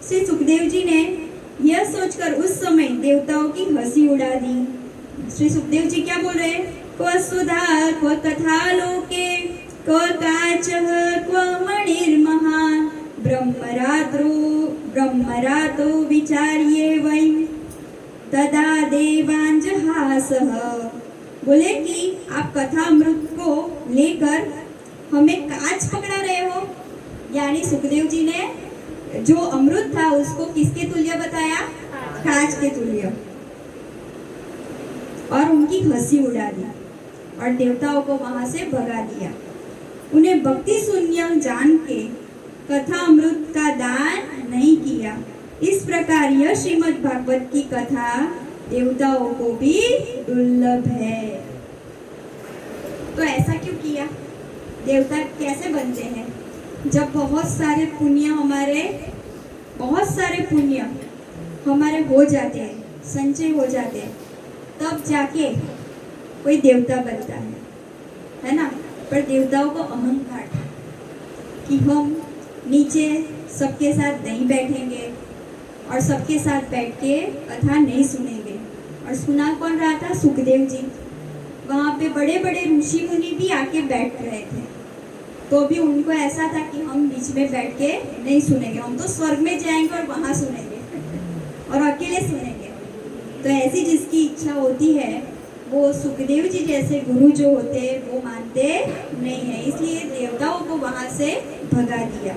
श्री सुखदेव जी ने यह सोचकर उस समय देवताओं की हंसी उड़ा दी। श्री सुखदेव जी क्या बोल रहे हैं? क्व सुधा क्व कथा लोके क्व काचः क्व मणिर्महान् ब्रह्मरातो विचार्ये वै तदा देवांजहासः। बोले कि आप कथा अमृत को लेकर हमें कांच पकड़ा रहे हो। यानी सुखदेव जी ने जो अमृत था उसको किसके तुल्य बताया? कांच के तुल्य। और उनकी हंसी उड़ा दी और देवताओं को वहां से भगा दिया। उन्हें भक्ति शून्य जान के कथा अमृत का दान नहीं किया। इस प्रकार यह श्रीमद् भागवत की कथा देवताओं को भी दुर्लभ है। तो ऐसा क्यों किया? देवता कैसे बनते हैं? जब बहुत सारे पुण्य हमारे हो जाते हैं, संचय हो जाते हैं, तब जाके कोई देवता बनता है ना। पर देवताओं को अहंकार था कि हम नीचे सबके साथ नहीं बैठेंगे और सबके साथ बैठ के कथा नहीं सुनेंगे। और सुना कौन रहा था? सुखदेव जी। वहाँ पे बड़े बड़े ऋषि मुनि भी आके बैठ रहे थे, तो भी उनको ऐसा था कि हम बीच में बैठ के नहीं सुनेंगे, हम तो स्वर्ग में जाएंगे और वहाँ सुनेंगे और अकेले सुनेंगे। तो ऐसी जिसकी इच्छा होती है वो सुखदेव जी जैसे गुरु जो होते वो मानते नहीं है, इसलिए देवताओं को वहां से भगा दिया।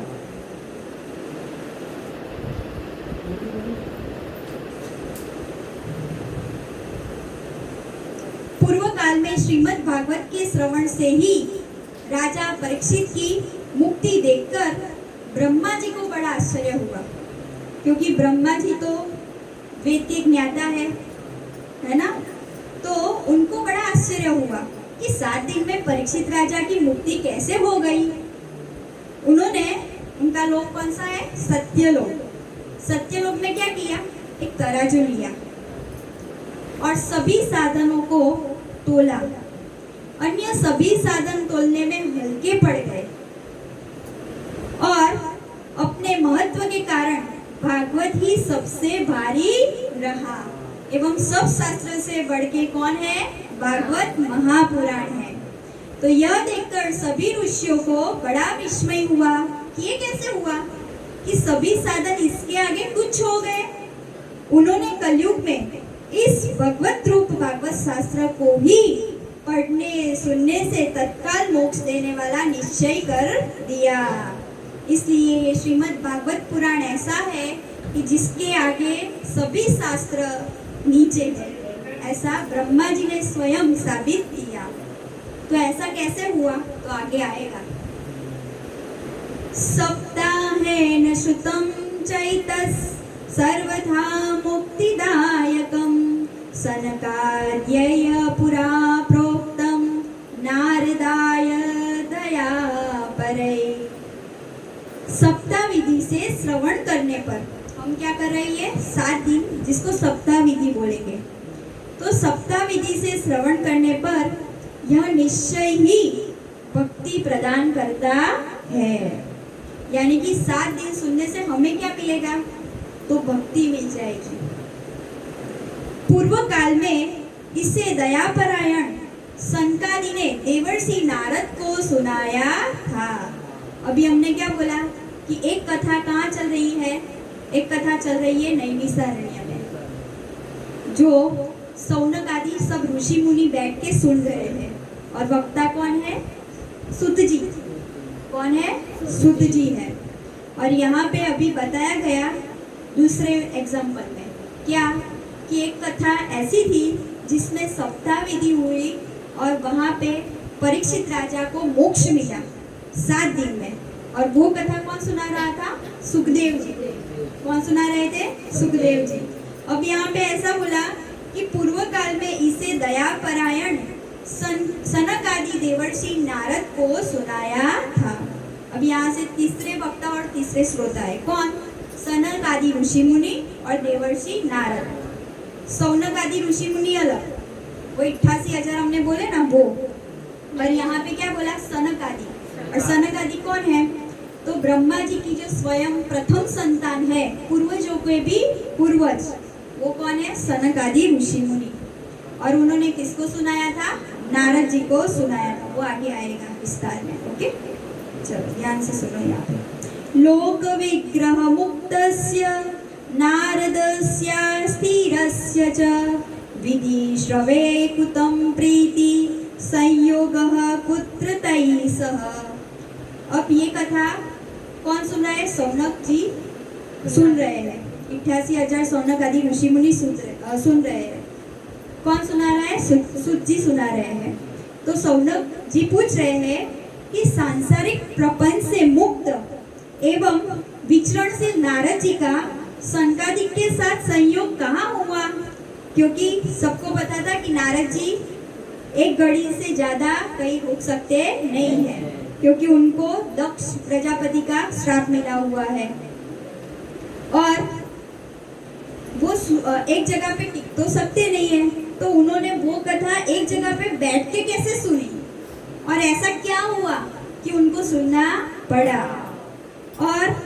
पूर्व काल में श्रीमद् भागवत के श्रवण से ही राजा परीक्षित की मुक्ति देखकर ब्रह्मा जी को बड़ा आश्चर्य हुआ, क्योंकि ब्रह्मा जी तो वेद के ज्ञाता है ना। तो उनको बड़ा आश्चर्य हुआ कि 7 दिन में परीक्षित राजा की मुक्ति कैसे हो गई। उन्होंने, उनका लोक कौन सा है? सत्यलोक। सत्यलोक में क्या किया? एक तराजू लिया और सभी साधनों को तोला। अन्य सभी साधन तोलने में हल्के पड़ गए और अपने महत्व के कारण भागवत ही सबसे भारी रहा। एवं सब शास्त्र से बढ़ के कौन है? भागवत महापुराण है। तो यह देखकर सभी ऋषियों को बड़ा विस्मय हुआ कि ये कैसे हुआ कि सभी साधन इसके आगे तुच्छ हो गए। उन्होंने कलयुग में इस भगवत रूप भागवत शास्त्र को ही पढ़ने सुनने से तत्काल मोक्ष देने वाला निश्चय कर दिया। इसलिए ये श्रीमद् भागवत पुराण ऐसा है कि जिसके आगे सभी शास्त्र नीचे है, ऐसा ब्रह्मा जी ने स्वयं साबित किया। तो ऐसा कैसे हुआ? तो आगे आएगा। सप्ताहेन श्रुतं चैतस सर्वथा मुक्तिदायकं सनकाद्यय पुरा प्रोक्तं नारदाय दयापरै। सप्ताह विधि से श्रवण करने पर हम क्या कर रहे हैं? 7 दिन, जिसको सप्ताह विधि बोलेंगे। तो सप्ताह विधि से श्रवण करने पर यह निश्चय ही भक्ति प्रदान करता है। यानी कि 7 दिन सुनने से हमें क्या मिलेगा? तो भक्ति मिल जाएगी। पूर्व काल में इसे दयापरायण सनकादि ने देवर्षि नारद को सुनाया था। अभी हमने क्या बोला कि एक कथा कहाँ चल रही है? एक कथा चल रही है नैमिषारण्य में, जो सौनक आदि सब ऋषि मुनि बैठ के सुन रहे हैं। और वक्ता कौन है? सुत जी। कौन है? सुत जी है। और यहाँ पे अभी बताया गया दूसरे एग्जाम्पल में क्या कि एक कथा ऐसी थी जिसमें सप्ताह विधि हुई और वहाँ पे परीक्षित राजा को मोक्ष मिला 7 दिन में। और वो कथा कौन सुना रहा था? सुखदेव जी। कौन सुना रहे थे? सुखदेव जी। अब यहाँ पे ऐसा बोला कि पूर्व काल में इसे दयापरायण सनक आदि देवर्षि नारद को सुनाया था। अब यहाँ से तीसरे वक्ता और तीसरे श्रोता है कौन? सनक आदि ऋषि मुनि और देवर्षि नारद। सौनक आदि ऋषि मुनि अलग, वो 88,000 हमने बोले ना वो, और यहाँ पे क्या बोला, सनक आदि। और सनक आदि कौन है, तो ब्रह्मा जी की जो स्वयं प्रथम संतान है, पूर्वजों के भी पूर्वज, वो कौन है, सनक आदि ऋषि मुनि। और उन्होंने किसको सुनाया था, नारद जी को सुनाया था। वो आगे आएगा विस्तार में। ओके, चलो ध्यान से सुनो। यहाँ पे लोक विग्रह मुक्तस्य नारदस्य स्थिरस्य च विधि श्रवे कुतं प्रीति संयोगः पुत्रतैः सह। अब ये कथा कौन सुन रहा है, सौनक जी सुन रहे हैं। 88,000 सौनक आदि ऋषि मुनि सुन रहे हैं। कौन सुना रहा है, सुत जी सुना रहे हैं। तो सौनक जी पूछ रहे हैं कि सांसारिक प्रपंच से मुक्त एवं विचरणशील नारद जी का संकादिक के साथ संयोग कहाँ हुआ, क्योंकि सबको पता था कि नारद जी एक घड़ी से ज्यादा कहीं रुक सकते नहीं है, क्योंकि उनको दक्ष प्रजापति का श्राप मिला हुआ है और वो एक जगह पे टिक तो सकते नहीं है। तो उन्होंने वो कथा एक जगह पे बैठ के कैसे सुनी, और ऐसा क्या हुआ कि उनको सुनना पड़ा, और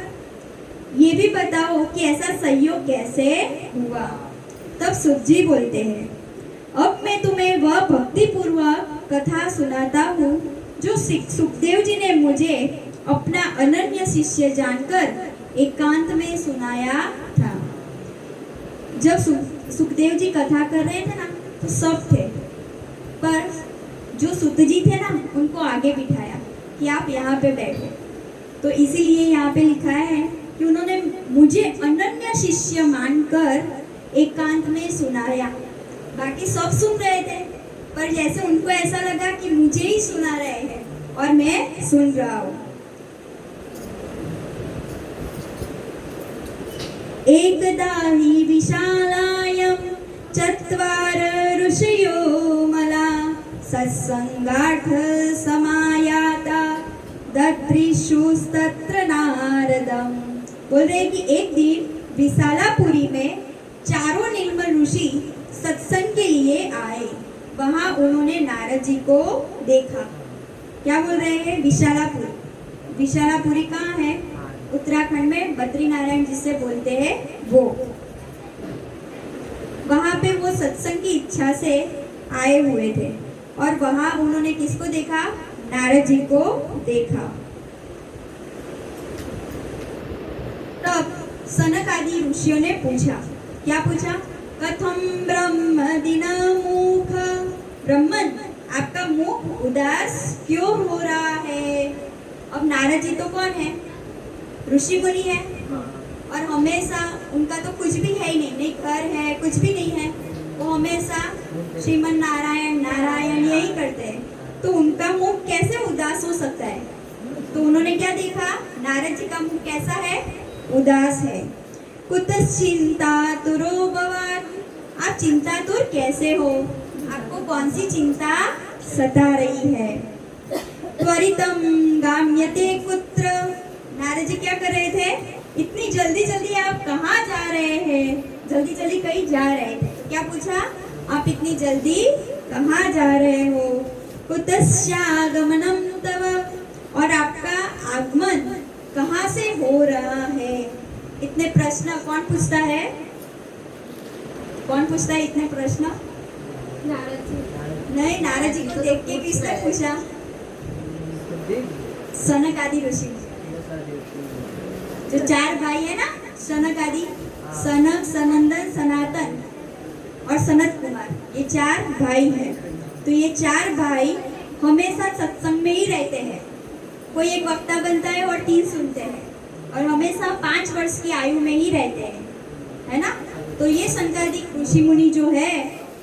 ये भी बताओ कि ऐसा संयोग कैसे हुआ। तब सुत जी बोलते हैं, अब मैं तुम्हें वह भक्ति पूर्वक कथा सुनाता हूँ जो सुखदेव जी ने मुझे अपना अनन्य शिष्य जानकर एकांत में सुनाया था। जब सुखदेव जी कथा कर रहे थे ना, तो सब थे, पर जो सुत जी थे ना, उनको आगे बिठाया कि आप यहाँ पे बैठो। तो इसीलिए यहाँ पे लिखा है कि उन्होंने मुझे अनन्य शिष्य मानकर एकांत में सुनाया। बाकी सब सुन रहे थे, पर जैसे उनको ऐसा लगा कि मुझे ही सुना रहे हैं और मैं सुन रहा हूँ। एकदा हि विशालायां चत्वार ऋषयो मला सत्संगार्थ समायाता ददृशुस्तत्र नारदम। बोल रहे कि एक दिन विशालापुरी में चारों निर्मल ऋषि सत्संग के लिए आए। वहां उन्होंने नारद जी को देखा। क्या बोल रहे हैं, विशालापुरी। विशालापुरी कहाँ है, उत्तराखंड में बद्रीनारायण जिसे बोलते हैं वो। वहां पे वो सत्संग की इच्छा से आए हुए थे, और वहां उन्होंने किसको देखा, नारद जी को देखा। तब सनक आदि ऋषियों ने पूछा, क्या पूछा, कथम ब्रह्म दिनमुख, ब्रह्मन आपका मुख उदास क्यों हो रहा है। अब नारद जी तो कौन है, ऋषि मुनि है, और हमेशा उनका तो कुछ भी है ही नहीं, नहीं घर है, कुछ भी नहीं है, वो हमेशा श्रीमन नारायण नारायण यही करते हैं। तो उनका मुख कैसे उदास हो सकता है। तो उन्होंने क्या देखा, नारद जी का मुख कैसा है, उदास है। कुतश्चिंतातुरो भवात्, आप चिंतातुर कैसे हो, आपको कौन सी चिंता सता रही है। त्वरितम गाम्यते कुत्र, नारद जी क्या कर रहे थे, इतनी जल्दी जल्दी आप कहाँ जा रहे हैं, जल्दी जल्दी कहीं जा रहे थे। तो क्या पूछा, आप इतनी जल्दी कहाँ जा रहे हो। कुतस्यागमनम तव, और आपका आगमन कहाँ से हो रहा है। इतने प्रश्न कौन पूछता है, कौन पूछता है इतने प्रश्न, नारद जी। नहीं, नारद जी को देख के किसने पूछा, सनक आदि ऋषि। जो चार भाई है ना, सनक आदि, सनक, सनंदन, सनातन और सनत कुमार, ये चार भाई हैं। तो ये चार भाई हमेशा सत्संग में ही रहते हैं। कोई एक वक्ता बनता है और 3 सुनते हैं, और हमेशा 5 वर्ष की आयु में ही रहते हैं, है ना। तो ये संकादिक ऋषि मुनि जो है,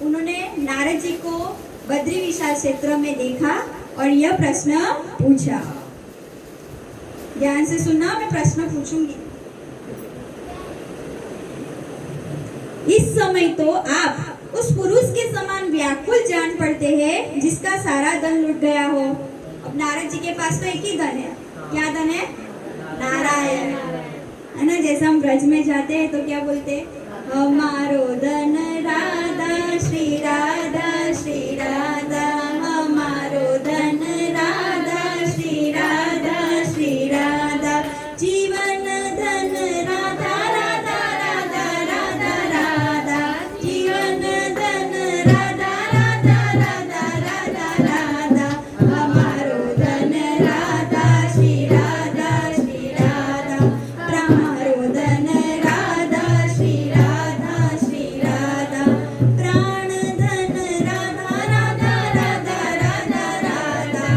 उन्होंने नारद जी को बद्री विशाल क्षेत्र में देखा और यह प्रश्न पूछा। ध्यान से सुनना, मैं प्रश्न पूछूंगी। इस समय तो आप उस पुरुष के समान व्याकुल जान पड़ते हैं जिसका सारा धन लुट गया हो। अब नारद जी के पास तो एक ही धन है, क्या धन है, नारायण, है ना। जैसे हम ब्रज में जाते हैं तो क्या बोलते हैं, हमारो धन राधा श्री राधा श्री राधा, हमारो धन राधा श्री राधा श्री राधा, जीवन धन राधा राधा राधा राधा राधा, जीवन धन राधा राधा राधा राधा राधा, हमारो धन राधा श्री राधा श्री राधा, हमारो धन राधा श्री राधा श्री राधा, प्राण धन राधा राधा राधा राधा राधा,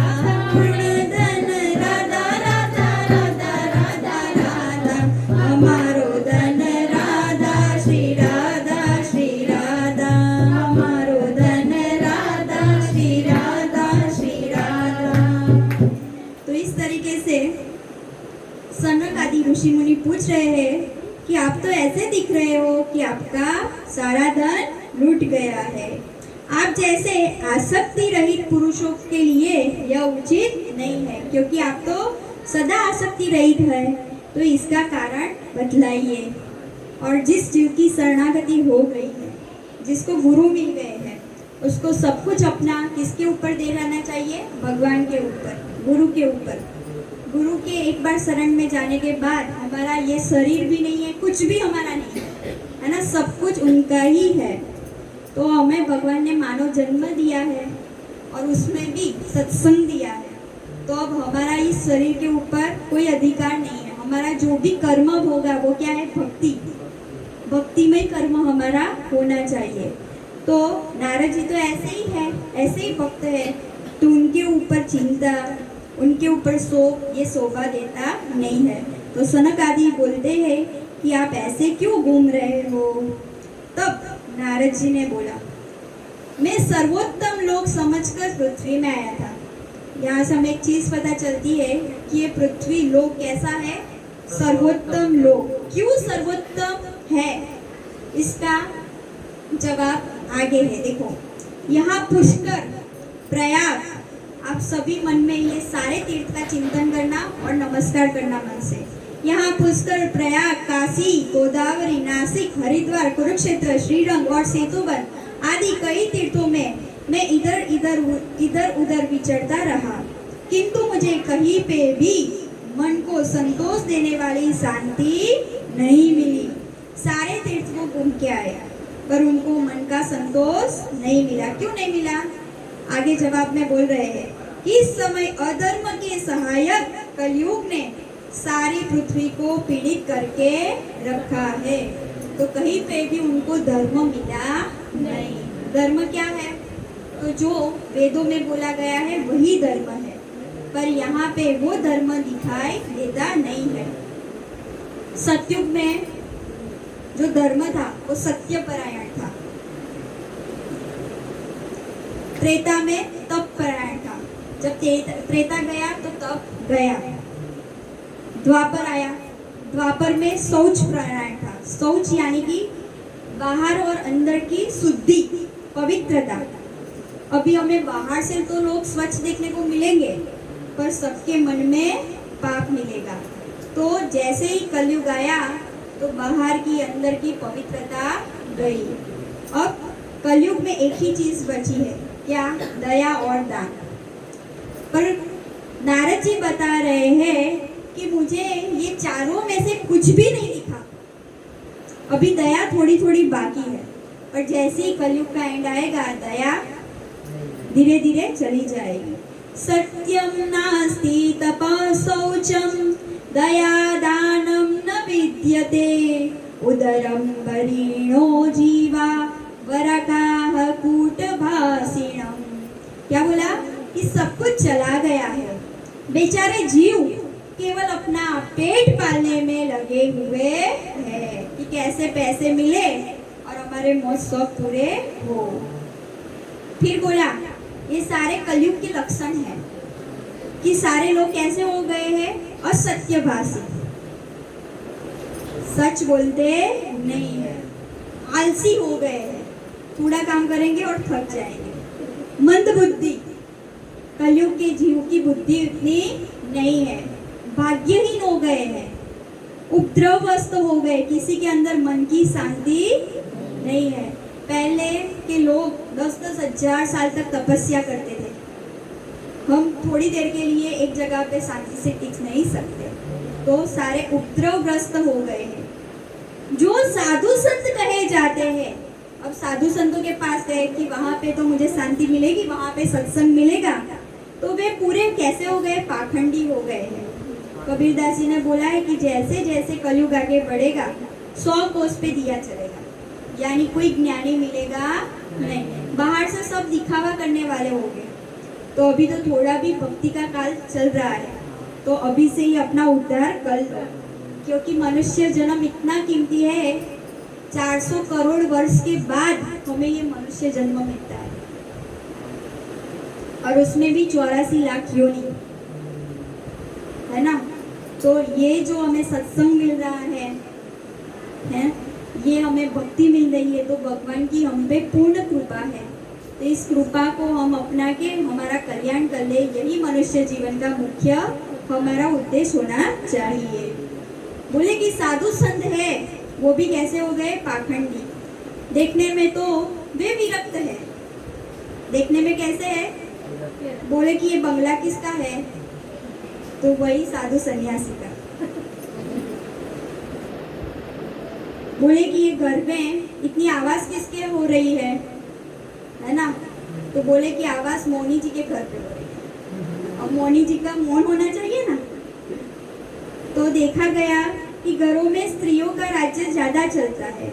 पूर्ण धन राधा राधा राधा राधा राधा, हमारो धन राधा श्री राधा श्री राधा, हमारो धन राधा श्री राधा श्री राधा। तो इस तरीके से सनक आदि ऋषि मुनि पूछ रहे हैं कि आप तो ऐसे दिख रहे हो कि आपका सारा धन लूट गया है। आप जैसे आसक्ति रहित पुरुषों के लिए यह उचित नहीं है, क्योंकि आप तो सदा आसक्ति रहित है। तो इसका कारण बतलाइए। और जिस जीव की शरणागति हो गई है, जिसको गुरु मिल गए हैं, उसको सब कुछ अपना किसके ऊपर दे रहना चाहिए? भगवान के ऊपर, गुरु के ऊपर। गुरु के एक बार शरण में जाने के बाद हमारा ये शरीर भी नहीं है, कुछ भी हमारा नहीं है ना, सब कुछ उनका ही है। तो हमें भगवान ने मानव जन्म दिया है और उसमें भी सत्संग दिया है। तो अब हमारा इस शरीर के ऊपर कोई अधिकार नहीं है। हमारा जो भी कर्म होगा वो क्या है? भक्ति। भक्तिमय कर्म हमारा होना चाहिए। तो नारद जी तो ऐसे ही है, ऐसे ही भक्त है। तो उनके ऊपर चिंता, उनके ऊपर शोक ये शोभा देता नहीं है। तो सनक आदि बोलते हैं कि आप ऐसे क्यों घूम रहे हो? तब नारद जी ने बोला, मैं सर्वोत्तम लोक समझकर पृथ्वी में आया था। यहाँ से हमें एक चीज पता चलती है कि ये पृथ्वी लोक कैसा है? सर्वोत्तम लोक। क्यों सर्वोत्तम है? इसका जवाब आगे है। देखो, यहाँ पुष्कर, प्रयाग, आप सभी मन में ये सारे तीर्थ का चिंतन करना और नमस्कार करना मन से। यहाँ पुष्कर, प्रयाग, काशी, गोदावरी, नासिक, हरिद्वार, कुरुक्षेत्र, श्रीरंग और सेतुवन आदि कई तीर्थों में मैं इधर उधर विचरता रहा, किंतु मुझे कहीं पे भी मन को संतोष देने वाली शांति नहीं मिली। सारे तीर्थ को घूम के आया पर उनको मन का संतोष नहीं मिला। क्यों नहीं मिला? आगे जवाब में बोल रहे हैं कि इस समय अधर्म के सहायक कलयुग ने सारी पृथ्वी को पीड़ित करके रखा है। तो कहीं पे भी उनको धर्म मिला नहीं। धर्म क्या है? तो जो वेदों में बोला गया है वही धर्म है, पर यहाँ पे वो धर्म दिखाई देता नहीं है। सतयुग में जो धर्म था वो सत्यपरायण था, त्रेता में तप परायण था। जब त्रेता गया तो तप गया। द्वापर आया, द्वापर में शौच परायण था। शौच यानी कि बाहर और अंदर की शुद्धि, पवित्रता। अभी हमें बाहर से तो लोग स्वच्छ देखने को मिलेंगे, पर सबके मन में पाप मिलेगा। तो जैसे ही कलयुग आया तो बाहर की अंदर की पवित्रता गई। अब कलयुग में एक ही चीज बची है, क्या? दया और दान। पर नारद जी बता रहे हैं कि मुझे ये चारों में से कुछ भी नहीं दिखा। अभी दया थोड़ी थोड़ी बाकी है, पर जैसे ही कलयुग का एंड आएगा दया धीरे धीरे चली जाएगी। सत्यम नास्ति तपः शौचम दया दानम न विद्यते उदरम बरीणो जीवा वरकाः कूटभाषिणम। क्या बोला? कि सब कुछ चला गया है, बेचारे जीव केवल अपना पेट पालने में लगे हुए हैं कि कैसे पैसे मिले और हमारे मौज शौक पूरे हो। फिर बोला ये सारे कलयुग के लक्षण हैं कि सारे लोग कैसे हो गए हैं? असत्यभाषी, सच बोलते नहीं है, आलसी हो गए हैं, थोड़ा काम करेंगे और थक जाएंगे। मंद बुद्धि, कलयुग के जीव की बुद्धि उतनी नहीं है, भाग्यहीन हो गए हैं, उपद्रवग्रस्त हो गए, किसी के अंदर मन की शांति नहीं है। पहले के लोग 10-10 हजार साल तक तपस्या करते थे। हम थोड़ी देर के लिए एक जगह पे शांति से टिक नहीं सकते, तो सारे उपद्रवग्रस्त हो गए हैं। जो साधु संत कहे जाते हैं, अब साधु संतों के पास है कि वहाँ पे तो मुझे शांति मिलेगी, वहाँ पे सत्संग मिलेगा, तो वे पूरे कैसे हो गए? पाखंडी हो गए हैं। कबीरदास जी ने बोला है कि जैसे जैसे कलयुग आगे बढ़ेगा 100 कोस पे दिया चलेगा, यानी कोई ज्ञानी मिलेगा नहीं। बाहर से सब दिखावा करने वाले हो गए। तो अभी तो थोड़ा भी भक्ति का काल चल रहा है, तो अभी से ही अपना उद्धार कर लो, क्योंकि मनुष्य जन्म इतना कीमती है। 400 करोड़ वर्ष के बाद हमें ये मनुष्य जन्म मिलता है, और उसमें भी 84 लाख योनि, है ना। तो ये जो हमें सत्संग मिल रहा है, ये हमें भक्ति मिल रही है, तो भगवान की हम पे पूर्ण कृपा है। तो इस कृपा को हम अपना के हमारा कल्याण कर ले, यही मनुष्य जीवन का मुख्य हमारा उद्देश्य होना चाहिए। बोले कि साधु संत है, वो भी कैसे हो गए? पाखंडी। देखने में तो वे विरक्त है, देखने में कैसे है? बोले कि ये बंगला किसका है? तो वही साधु सन्यासी का। बोले कि ये घर में इतनी आवाज किसके हो रही है ना। तो बोले कि आवाज मोनी जी के घर पे हो रही है। अब मोनी जी का मौन होना चाहिए ना। तो देखा गया कि घरों में स्त्रियों का राज्य ज्यादा चलता है।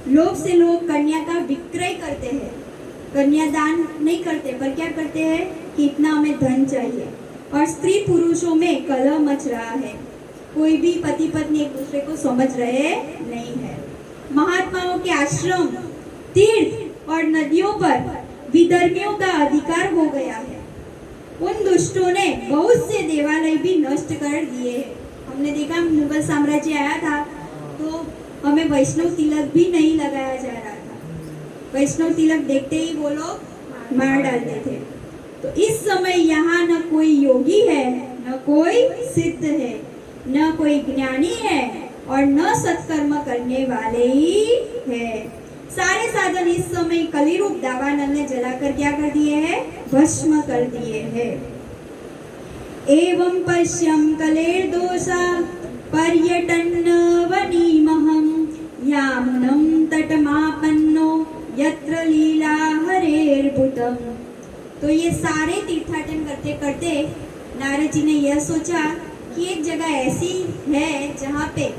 लोभ से लोग कन्या का विक्रय करते हैं, कन्यादान नहीं करते, पर क्या करते हैं कि इतना हमें धन चाहिए। और स्त्री पुरुषों में कलह मच रहा है, कोई भी पति पत्नी एक दूसरे को समझ रहे नहीं है। महात्माओं के आश्रम, तीर्थ और नदियों पर विधर्मियों का अधिकार हो गया है। उन दुष्टों ने बहुत से देवालय भी नष्ट कर दिए हैं। हमने देखा मुगल साम्राज्य आया था तो हमें वैष्णव तिलक भी नहीं लगाया जा रहा था। वैष्णव तिलक देखते ही वो लोग मार डालते थे। तो इस समय यहाँ न कोई योगी है, न कोई सिद्ध है, न कोई ज्ञानी है, और न सत्कर्म करने वाले ही है। सारे साधन इस समय कलिरूप दावानल ने जलाकर क्या कर दिए हैं? भस्म कर दिए हैं। एवं पश्यम कलेर्दोषा पर्यटन वनीमहं यामुनं तटमापन्नो यत्र लीला हरेर्भुतम्। तो ये सारे तीर्थाटन करते करते नारद जी ने यह सोचा कि एक जगह ऐसी है जहाँ पे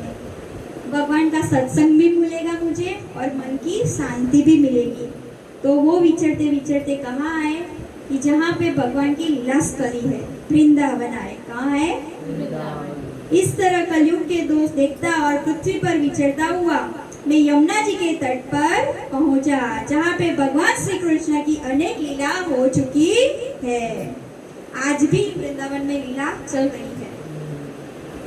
भगवान का सत्संग भी मिलेगा मुझे और मन की शांति भी मिलेगी। तो वो विचरते विचरते कहाँ आए कि जहाँ पे भगवान की लीला स्थली है, वृंदावन आए। कहाँ है? इस तरह कलयुग के दोष देखता और पृथ्वी पर विचरता हुआ मैं यमुना जी के तट पर पहुंचा, जहाँ पे भगवान श्री कृष्ण की अनेक लीला हो चुकी है। आज भी वृंदावन में लीला चल रही है,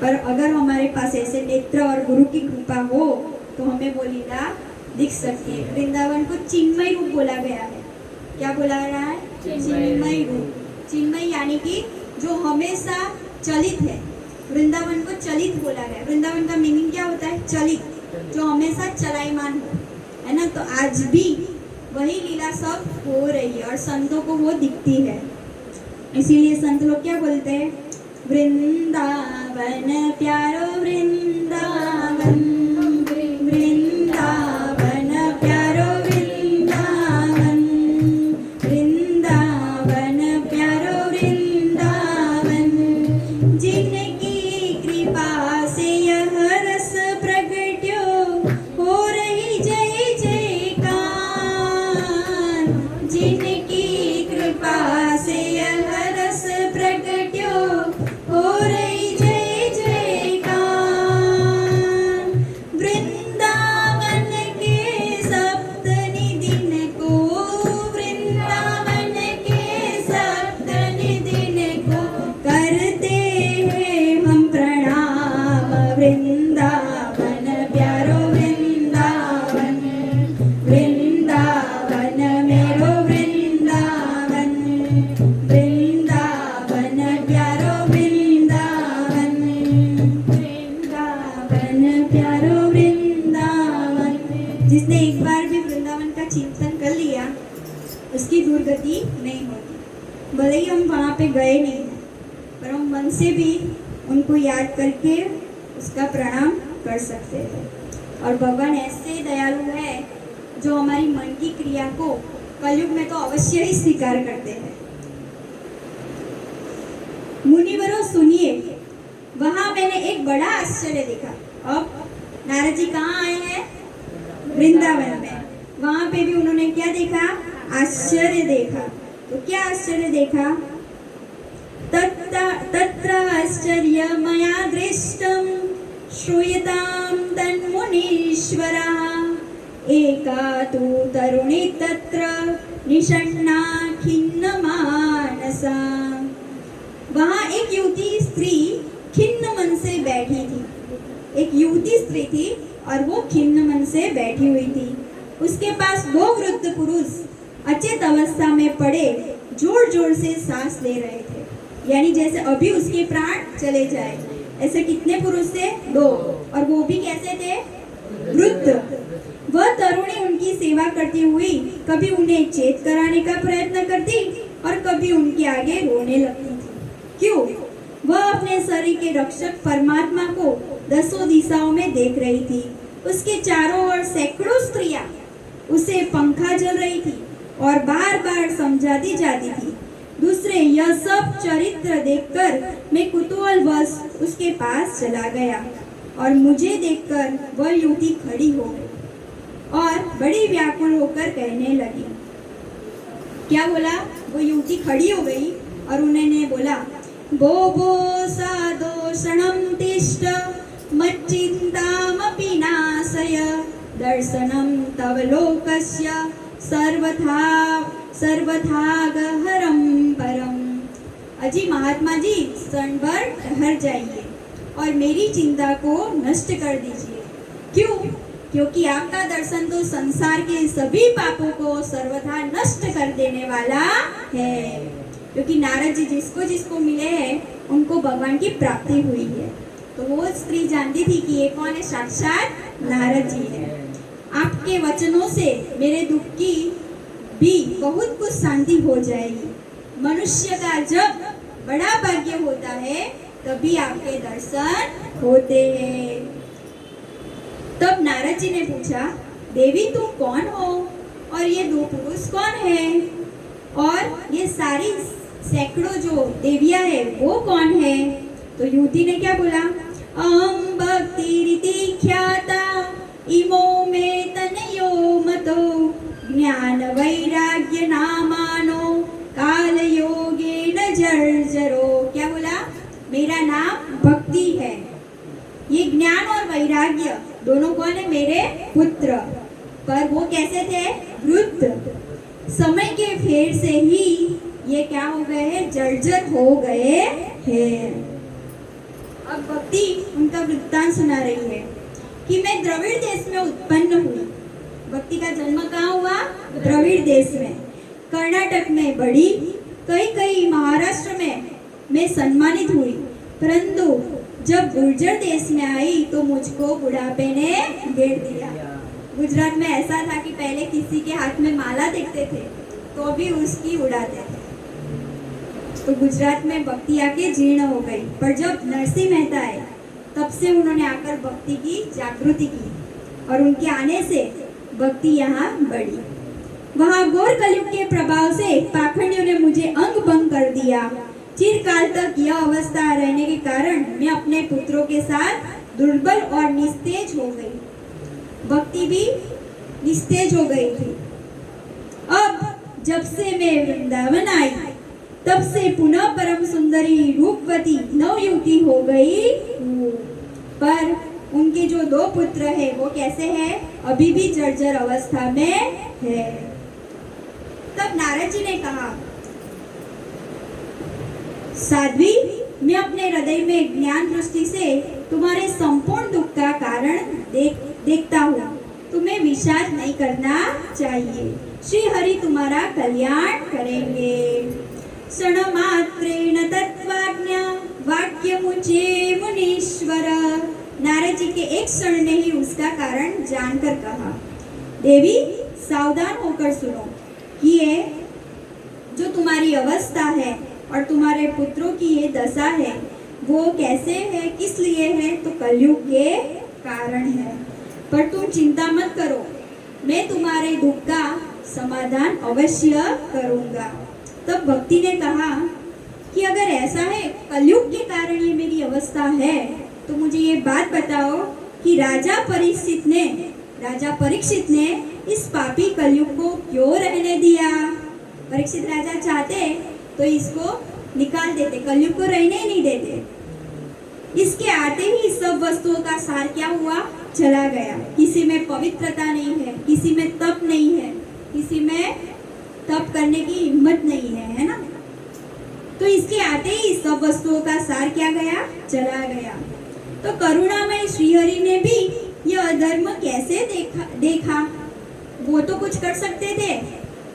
पर अगर हमारे पास ऐसे नेत्र और गुरु की कृपा हो तो हमें वो लीला दिख सकती है। वृंदावन को चिन्मय रूप बोला गया है। क्या बोला रहा है? चिन्मय रूप। चिन्मय यानी कि जो हमेशा चलित है। वृंदावन को चलित बोला गया। वृंदावन का मीनिंग क्या होता है? चलित, जो हमेशा चलायमान हो, है ना। तो आज भी वही लीला सब हो रही है और संतों को वो दिखती है। इसीलिए संत लोग क्या बोलते हैं? वृंदावन प्यारो वृंदावन, वृंदावन प्यारो वृंदावन, वृंदावन प्यारो वृंदावन। जिनकी कृपा से यह रस प्रगट्यो हो रही जय जयकार। जिनकी कृपा से यह रस प्रगट्यो हो रही जय जयकार। का चिंतन कर लिया उसकी दुर्गति नहीं होती। भले ही हम वहाँ पे गए नहीं हैं, पर हम मन से भी उनको याद करके उसका प्रणाम कर सकते हैं। और भगवान ऐसे दयालु है जो हमारी मन की क्रिया को कलयुग में तो अवश्य ही स्वीकार करते हैं। मुनिवरों सुनिए, वहां मैंने एक बड़ा आश्चर्य देखा। अब नारद जी कहाँ आए हैं? वृंदावन में। वहां पे भी उन्होंने क्या देखा? आश्चर्य देखा। तो क्या आश्चर्य देखा? तत्र आश्चर्य मया दृष्टम श्रूयतां तन्मुनीश्वरः एका तु तरुणी तत्र निषण्णा खिन्नमानसा। वहाँ एक युवती स्त्री खिन्न मन से बैठी थी। एक युवती स्त्री थी और वो खिन्न मन से बैठी हुई थी। उसके पास दो वृद्ध पुरुष अचेत अवस्था में पड़े जोर जोर से सांस ले रहे थे, यानी जैसे अभी उसके प्राण चले जाए। ऐसे कितने पुरुष थे? दो। और वो भी कैसे थे? वृद्ध। वह तरुणी उनकी सेवा करती हुई कभी उन्हें चेत कराने का प्रयत्न करती और कभी उनके आगे रोने लगती थी। क्यों? वह अपने शरीर के रक्षक परमात्मा को दसों दिशाओं में देख रही थी। उसके चारों ओर सैकड़ों स्त्रियां उसे पंखा जल रही थी और बार बार समझाती जाती थी। दूसरे यह सब चरित्र देखकर मैं कुतूहलवश उसके पास चला गया और मुझे देखकर वह युवती खड़ी हो गई और बड़ी व्याकुल होकर कहने लगी। क्या बोला? वो युवती खड़ी हो गई और उन्होंने बोला, भो भो सादोषणं तिष्ठ मच्चिन्तामपि नाशय दर्शनं तव लोकस्य सर्वथा गहरं परम। अजी महात्मा जी, क्षण भर ठहर जाइए और मेरी चिंता को नष्ट कर दीजिए। क्यों? क्योंकि आपका दर्शन तो संसार के सभी पापों को सर्वथा नष्ट कर देने वाला है। क्योंकि नारद जी जिसको जिसको मिले हैं उनको भगवान की प्राप्ति हुई है। तो वो स्त्री जानती थी कि ये कौन है? साक्षात नारद जी है। आपके वचनों से मेरे दुख की भी बहुत कुछ शांति हो जाएगी। मनुष्य का जब बड़ा भाग्य होता है तभी आपके दर्शन होते हैं। तब नारद जी ने पूछा, देवी तुम कौन हो और ये दो पुरुष कौन है और ये सारी सैकड़ों जो देवियां है वो कौन है? तो युवती ने क्या बोला? अहं भक्तिरिति ख्याता इमो मे तनयो मतो ज्ञान वैराग्य नामानो काल योगेन जर्जरो। क्या बोला? मेरा नाम भक्ति है। ये ज्ञान और वैराग्य दोनों कौन है? मेरे पुत्र। पर वो कैसे थे? वृद्ध। समय के फेर से ही ये क्या हो गए हैं? जर्जर हो गए हैं। अब भक्ति उनका वृत्तांत सुना रही है कि मैं द्रविड़ देश में उत्पन्न हुई। भक्ति का जन्म कहाँ हुआ? द्रविड़ देश में। कर्नाटक में बढ़ी, कई महाराष्ट्र में मैं सम्मानित हुई, परंतु जब गुर्जर देश में आई तो मुझको बुढ़ापे ने घेर दिया। गुजरात में ऐसा था कि पहले किसी के हाथ में माला देखते थे तो भी उसकी उड़ाते थे। तो गुजरात में भक्ति आके जीर्ण हो गई। पर जब नरसिंह मेहता आए तब से उन्होंने आकर भक्ति की जागृति की और उनके आने से भक्ति यहाँ बढ़ी। वहाँ घोर कलयुग के प्रभाव से पाखंडियों ने मुझे अंग भंग कर दिया। चिरकाल तक यह अवस्था रहने के कारण मैं अपने पुत्रों के साथ दुर्बल और निस्तेज हो गई। भक्ति भी निस्तेज हो गई थी। अब जब से मैं वृंदावन आई तब से पुनः परम सुंदरी रूपवती नवयुवती हो गई हूँ। पर उनके जो दो पुत्र हैं वो कैसे हैं? अभी भी जर्जर अवस्था में है। तब नारद जी ने कहा, साध्वी, मैं अपने हृदय में ज्ञान दृष्टि से तुम्हारे संपूर्ण दुख का कारण देखता हूँ। तुम्हें विषाद नहीं करना चाहिए। श्री हरि तुम्हारा कल्याण करेंगे। क्षणमात्रेण तत्त्वाज्ञा वाक्यमुचे मुनीश्वर। नारद जी के एक क्षण ने ही उसका कारण जानकर कहा, देवी सावधान होकर सुनो कि ये जो तुम्हारी अवस्था है और तुम्हारे पुत्रों की ये दशा है वो कैसे है, किस लिए है, तो कलयुग के कारण है। पर तुम चिंता मत करो, मैं तुम्हारे दुख का समाधान अवश्य करूंगा। तब भक्ति ने कहा कि अगर ऐसा है, कलयुग के कारण ये मेरी अवस्था है, तो मुझे ये बात बताओ कि राजा परीक्षित ने इस पापी कलयुग को क्यों रहने दिया। परीक्षित राजा चाहते तो इसको निकाल देते, कलयुग को रहने ही नहीं देते। इसके आते ही सब वस्तुओं का सार क्या हुआ, चला गया। किसी में पवित्रता नहीं है, किसी में तप नहीं है, किसी में तप करने की हिम्मत नहीं है ना। तो इसके आते ही सब वस्तुओं का सार क्या गया, चला गया। तो करुणामय श्रीहरि ने भी यह अधर्म कैसे देखा। वो तो कुछ कर सकते थे,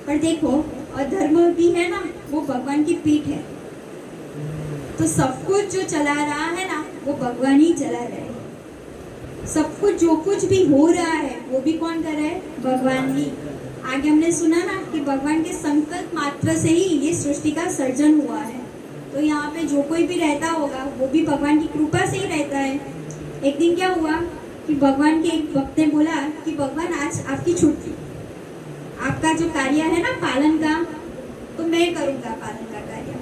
पर देखो अधर्म भी है ना, वो भगवान की पीठ है। तो सब कुछ जो चला रहा है ना, वो भगवान ही चला रहे हैं। सब कुछ जो कुछ भी हो रहा है वो भी कौन कर रहा है, भगवान ही। आगे हमने सुना ना कि भगवान के संकल्प मात्र से ही ये सृष्टि का सर्जन हुआ है। तो यहाँ पे जो कोई भी रहता होगा वो भी भगवान की कृपा से ही रहता है। एक दिन क्या हुआ कि भगवान के एक भक्त ने बोला कि भगवान आज आपकी छुट्टी, आपका जो कार्य है ना पालन का, तो मैं करूँगा पालन का कार्य।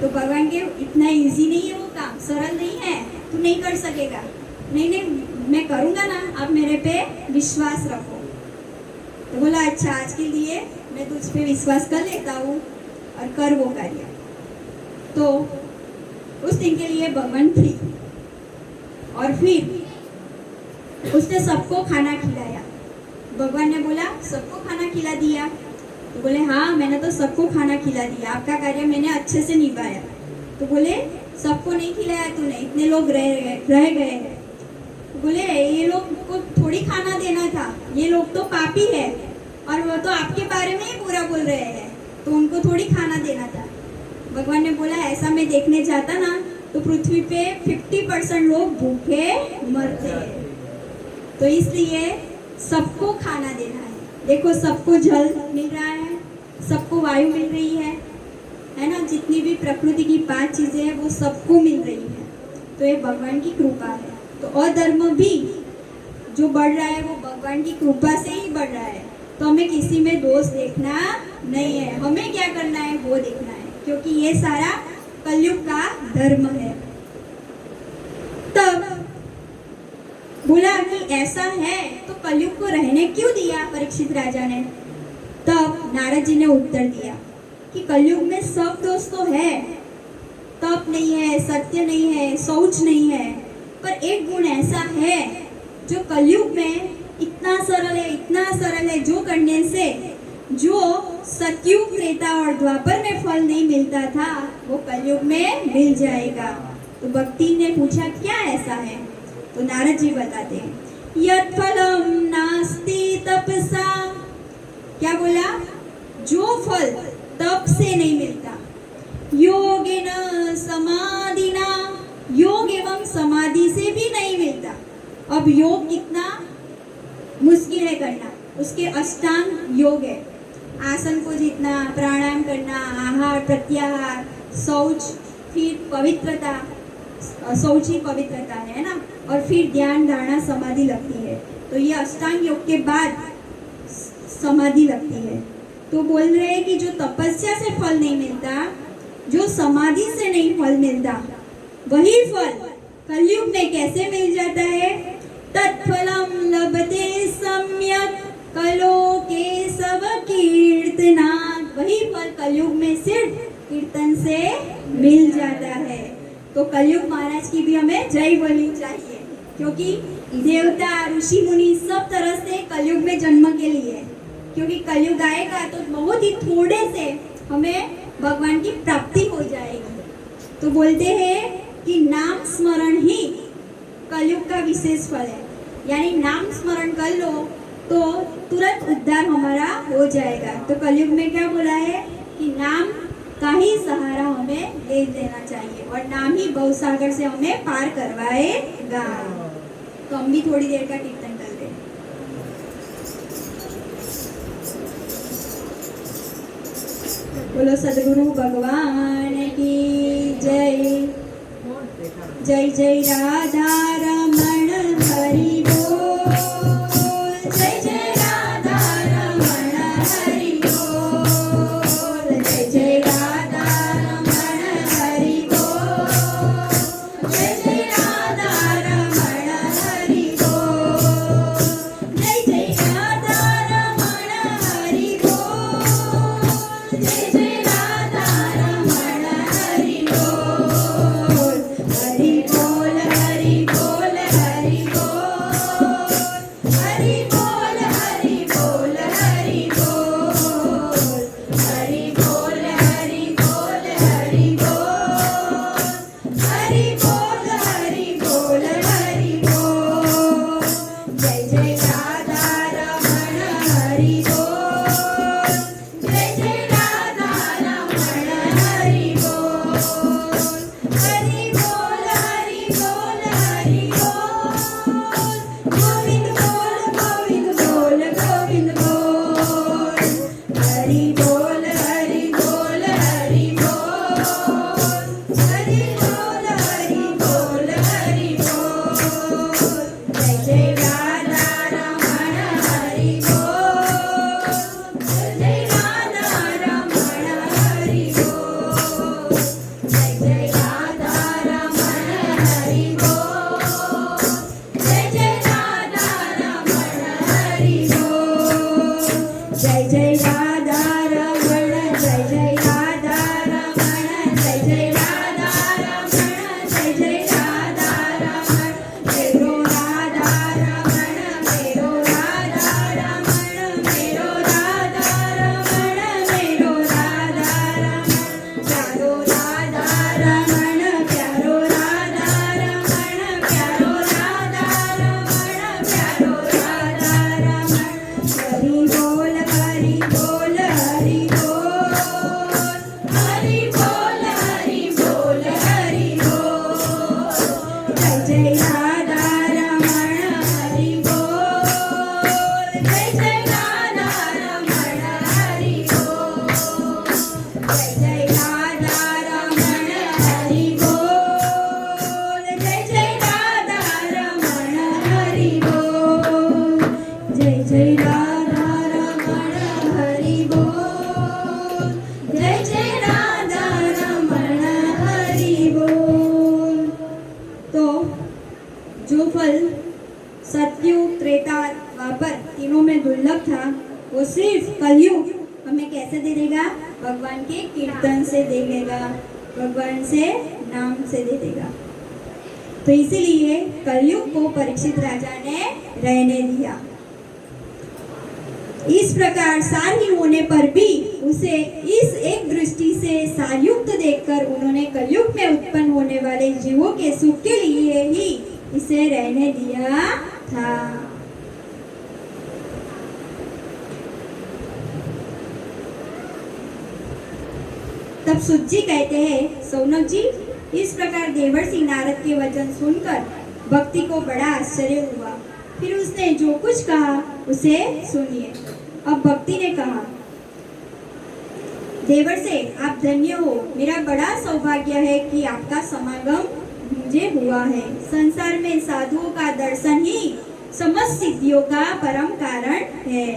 तो भगवान के इतना इजी नहीं है वो काम, सरल नहीं है, तू नहीं कर सकेगा। नहीं मैं करूँगा ना, आप मेरे पे विश्वास रखो। तो बोला अच्छा, आज के लिए मैं तुझ पे विश्वास कर लेता हूँ और कर वो कार्य। तो उस दिन के लिए भगवान फ्री, और फिर उसने सबको खाना खिलाया। भगवान ने बोला सबको खाना खिला दिया। तो बोले हाँ, मैंने तो सबको खाना खिला दिया, आपका कार्य मैंने अच्छे से निभाया। तो बोले सबको नहीं खिलाया तूने, इतने लोग रह गए। बोले ये लोग को थोड़ी खाना देना था, ये लोग तो पापी है और वो तो आपके बारे में ही बुरा बोल रहे हैं, तो उनको थोड़ी खाना देना था। भगवान ने बोला ऐसा मैं देखने जाता ना तो पृथ्वी पे 50% लोग भूखे मरते हैं, तो इसलिए सबको खाना देना है। देखो सबको जल मिल रहा है, सबको वायु मिल रही है ना, जितनी भी प्रकृति की 5 चीजें हैं वो सबको मिल रही है। तो ये भगवान की कृपा है। तो अधर्म भी जो बढ़ रहा है वो भगवान की कृपा से ही बढ़ रहा है। तो हमें किसी में दोष देखना नहीं है, हमें क्या करना है वो देखना है, क्योंकि ये सारा कलयुग का धर्म है। तब बोला कि ऐसा है तो कलयुग को रहने क्यों दिया परीक्षित राजा ने। तब नारद जी ने उत्तर दिया कि कलयुग में सब दोष तो है, तप नहीं है, सत्य नहीं है, शौच नहीं है, पर एक गुण ऐसा है जो कलयुग में इतना सरल है, जो करने से जो सतयुग, त्रेता और द्वापर में फल नहीं मिलता था वो कलयुग में मिल जाएगा। तो भक्ति ने पूछा क्या ऐसा है। तो नारद जी बताते हैं यत् फलम नास्ति तपसा, क्या बोला, जो फल तप से नहीं मिलता, योगेन समाधिना, योग एवं समाधि से भी नहीं मिलता। अब योग कितना मुश्किल है करना, उसके अष्टांग योग है, आसन को जीतना, प्राणायाम करना, आहार प्रत्याहार, शौच, फिर पवित्रता, शौच ही पवित्रता है ना, और फिर ध्यान धारणा समाधि लगती है। तो ये अष्टांग योग के बाद समाधि लगती है। तो बोल रहे हैं कि जो तपस्या से फल नहीं मिलता, जो समाधि से नहीं फल मिलता, वही फल कलयुग में कैसे मिल जाता है। तत्फलम लभते सम्यक कलो के सब कीर्तनात्, वही फल कलयुग में सिर्फ कीर्तन से मिल जाता है। तो कलयुग महाराज की भी हमें जय बोलनी चाहिए, क्योंकि देवता ऋषि मुनि सब तरह से कलयुग में जन्म के लिए, क्योंकि कलयुग आएगा तो बहुत ही थोड़े से हमें भगवान की प्राप्ति हो जाएगी। तो बोलते हैं कि नाम स्मरण ही कलयुग का विशेष फल है, यानी नाम स्मरण कर लो तो तुरंत उद्धार हमारा हो जाएगा। तो कलयुग में क्या बोला है कि नाम का ही सहारा हमें ले लेना चाहिए, और नाम ही भवसागर से हमें पार करवाएगा। तो हम भी थोड़ी देर का कीर्तन कर लें। बोलो सदगुरु भगवान की जय। जय जय राधा रमण हरि बोल। जय जय राधा रमण हरि बोल। जय जय राधा रमण हरि बोल। जय जय राधा रमण हरि बोल। जय जय राधा रमण हरि बोल। जय जय राधा रमण हरि बोल। हरि बोल हरि बोल हरि बोल। हरि बोल हरि बोल हरि बोल। हरि बोल हरि बोल हरि बोल। हरि बोल हरि बोल हरि बोल। जय जय राधा रमण हरि बोल। जय जय राधा रमण हरि बोल। हरि बोल हरि बोल हरि बोल। गोविंद बोल गोविंद बोल गोविंद बोल। हरि बोल हरि बोल हरि बोल। हरि बोल हरि बोल हरि बोल। जय जय राधा रमण हरि बोल। जय जय राधा रमण हरि बोल। जय जय राधा रमण हरि बोल। जय जय राधा रमण हरि बोल। जय जय राधा रमण जय जय राधा रमण जय जय राधा रमण जय जय राधा रमण। मेरो राधा रमण मेरो राधा रमण मेरो राधा रमण मेरो राधा रमण। प्यारो राधा रमण प्यारो राधा रमण प्यारो राधा रमण प्यारो राधा रमण। हरि बोल हरि बोल हरि बोल। हरि बोल हरि बोल हरि बोल। जय जय राधा रमण हरि बोल। जय जय राधा रमण हरि बोल। जय जय राधा रमण हरि बोल। जय जय राधा रमण हरि बोल। जय जय राधा रमण हरि बोल। जय जय राधा रमण हरि बोल। तो जो फल सतयुग त्रेता द्वापर तीनों में दुर्लभ था वो सिर्फ कलयुग हमें कैसे दे देगा? भगवान के कीर्तन से दे देगा, भगवान से नाम से दे देगा। तो इसीलिए कलयुग को परीक्षित राजा ने रहने दिया। इस प्रकार सार ही होने पर भी उसे इस एक दृष्टि से सारयुक्त देखकर उन्होंने कलयुग में उत्पन्न होने वाले जीवों के सुख के लिए ही इसे रहने दिया था। तब सुत जी कहते हैं, सौनक जी, इस प्रकार देवर्षि नारद के वचन सुनकर भक्ति को बड़ा आश्चर्य हुआ। फिर उसने जो कुछ कहा उसे सुनिए। अब भक्ति ने कहा, देवर्षि आप धन्य हो, मेरा बड़ा सौभाग्य है कि आपका समागम मुझे हुआ है। संसार में साधुओं का दर्शन ही समस्त सिद्धियों का परम कारण है।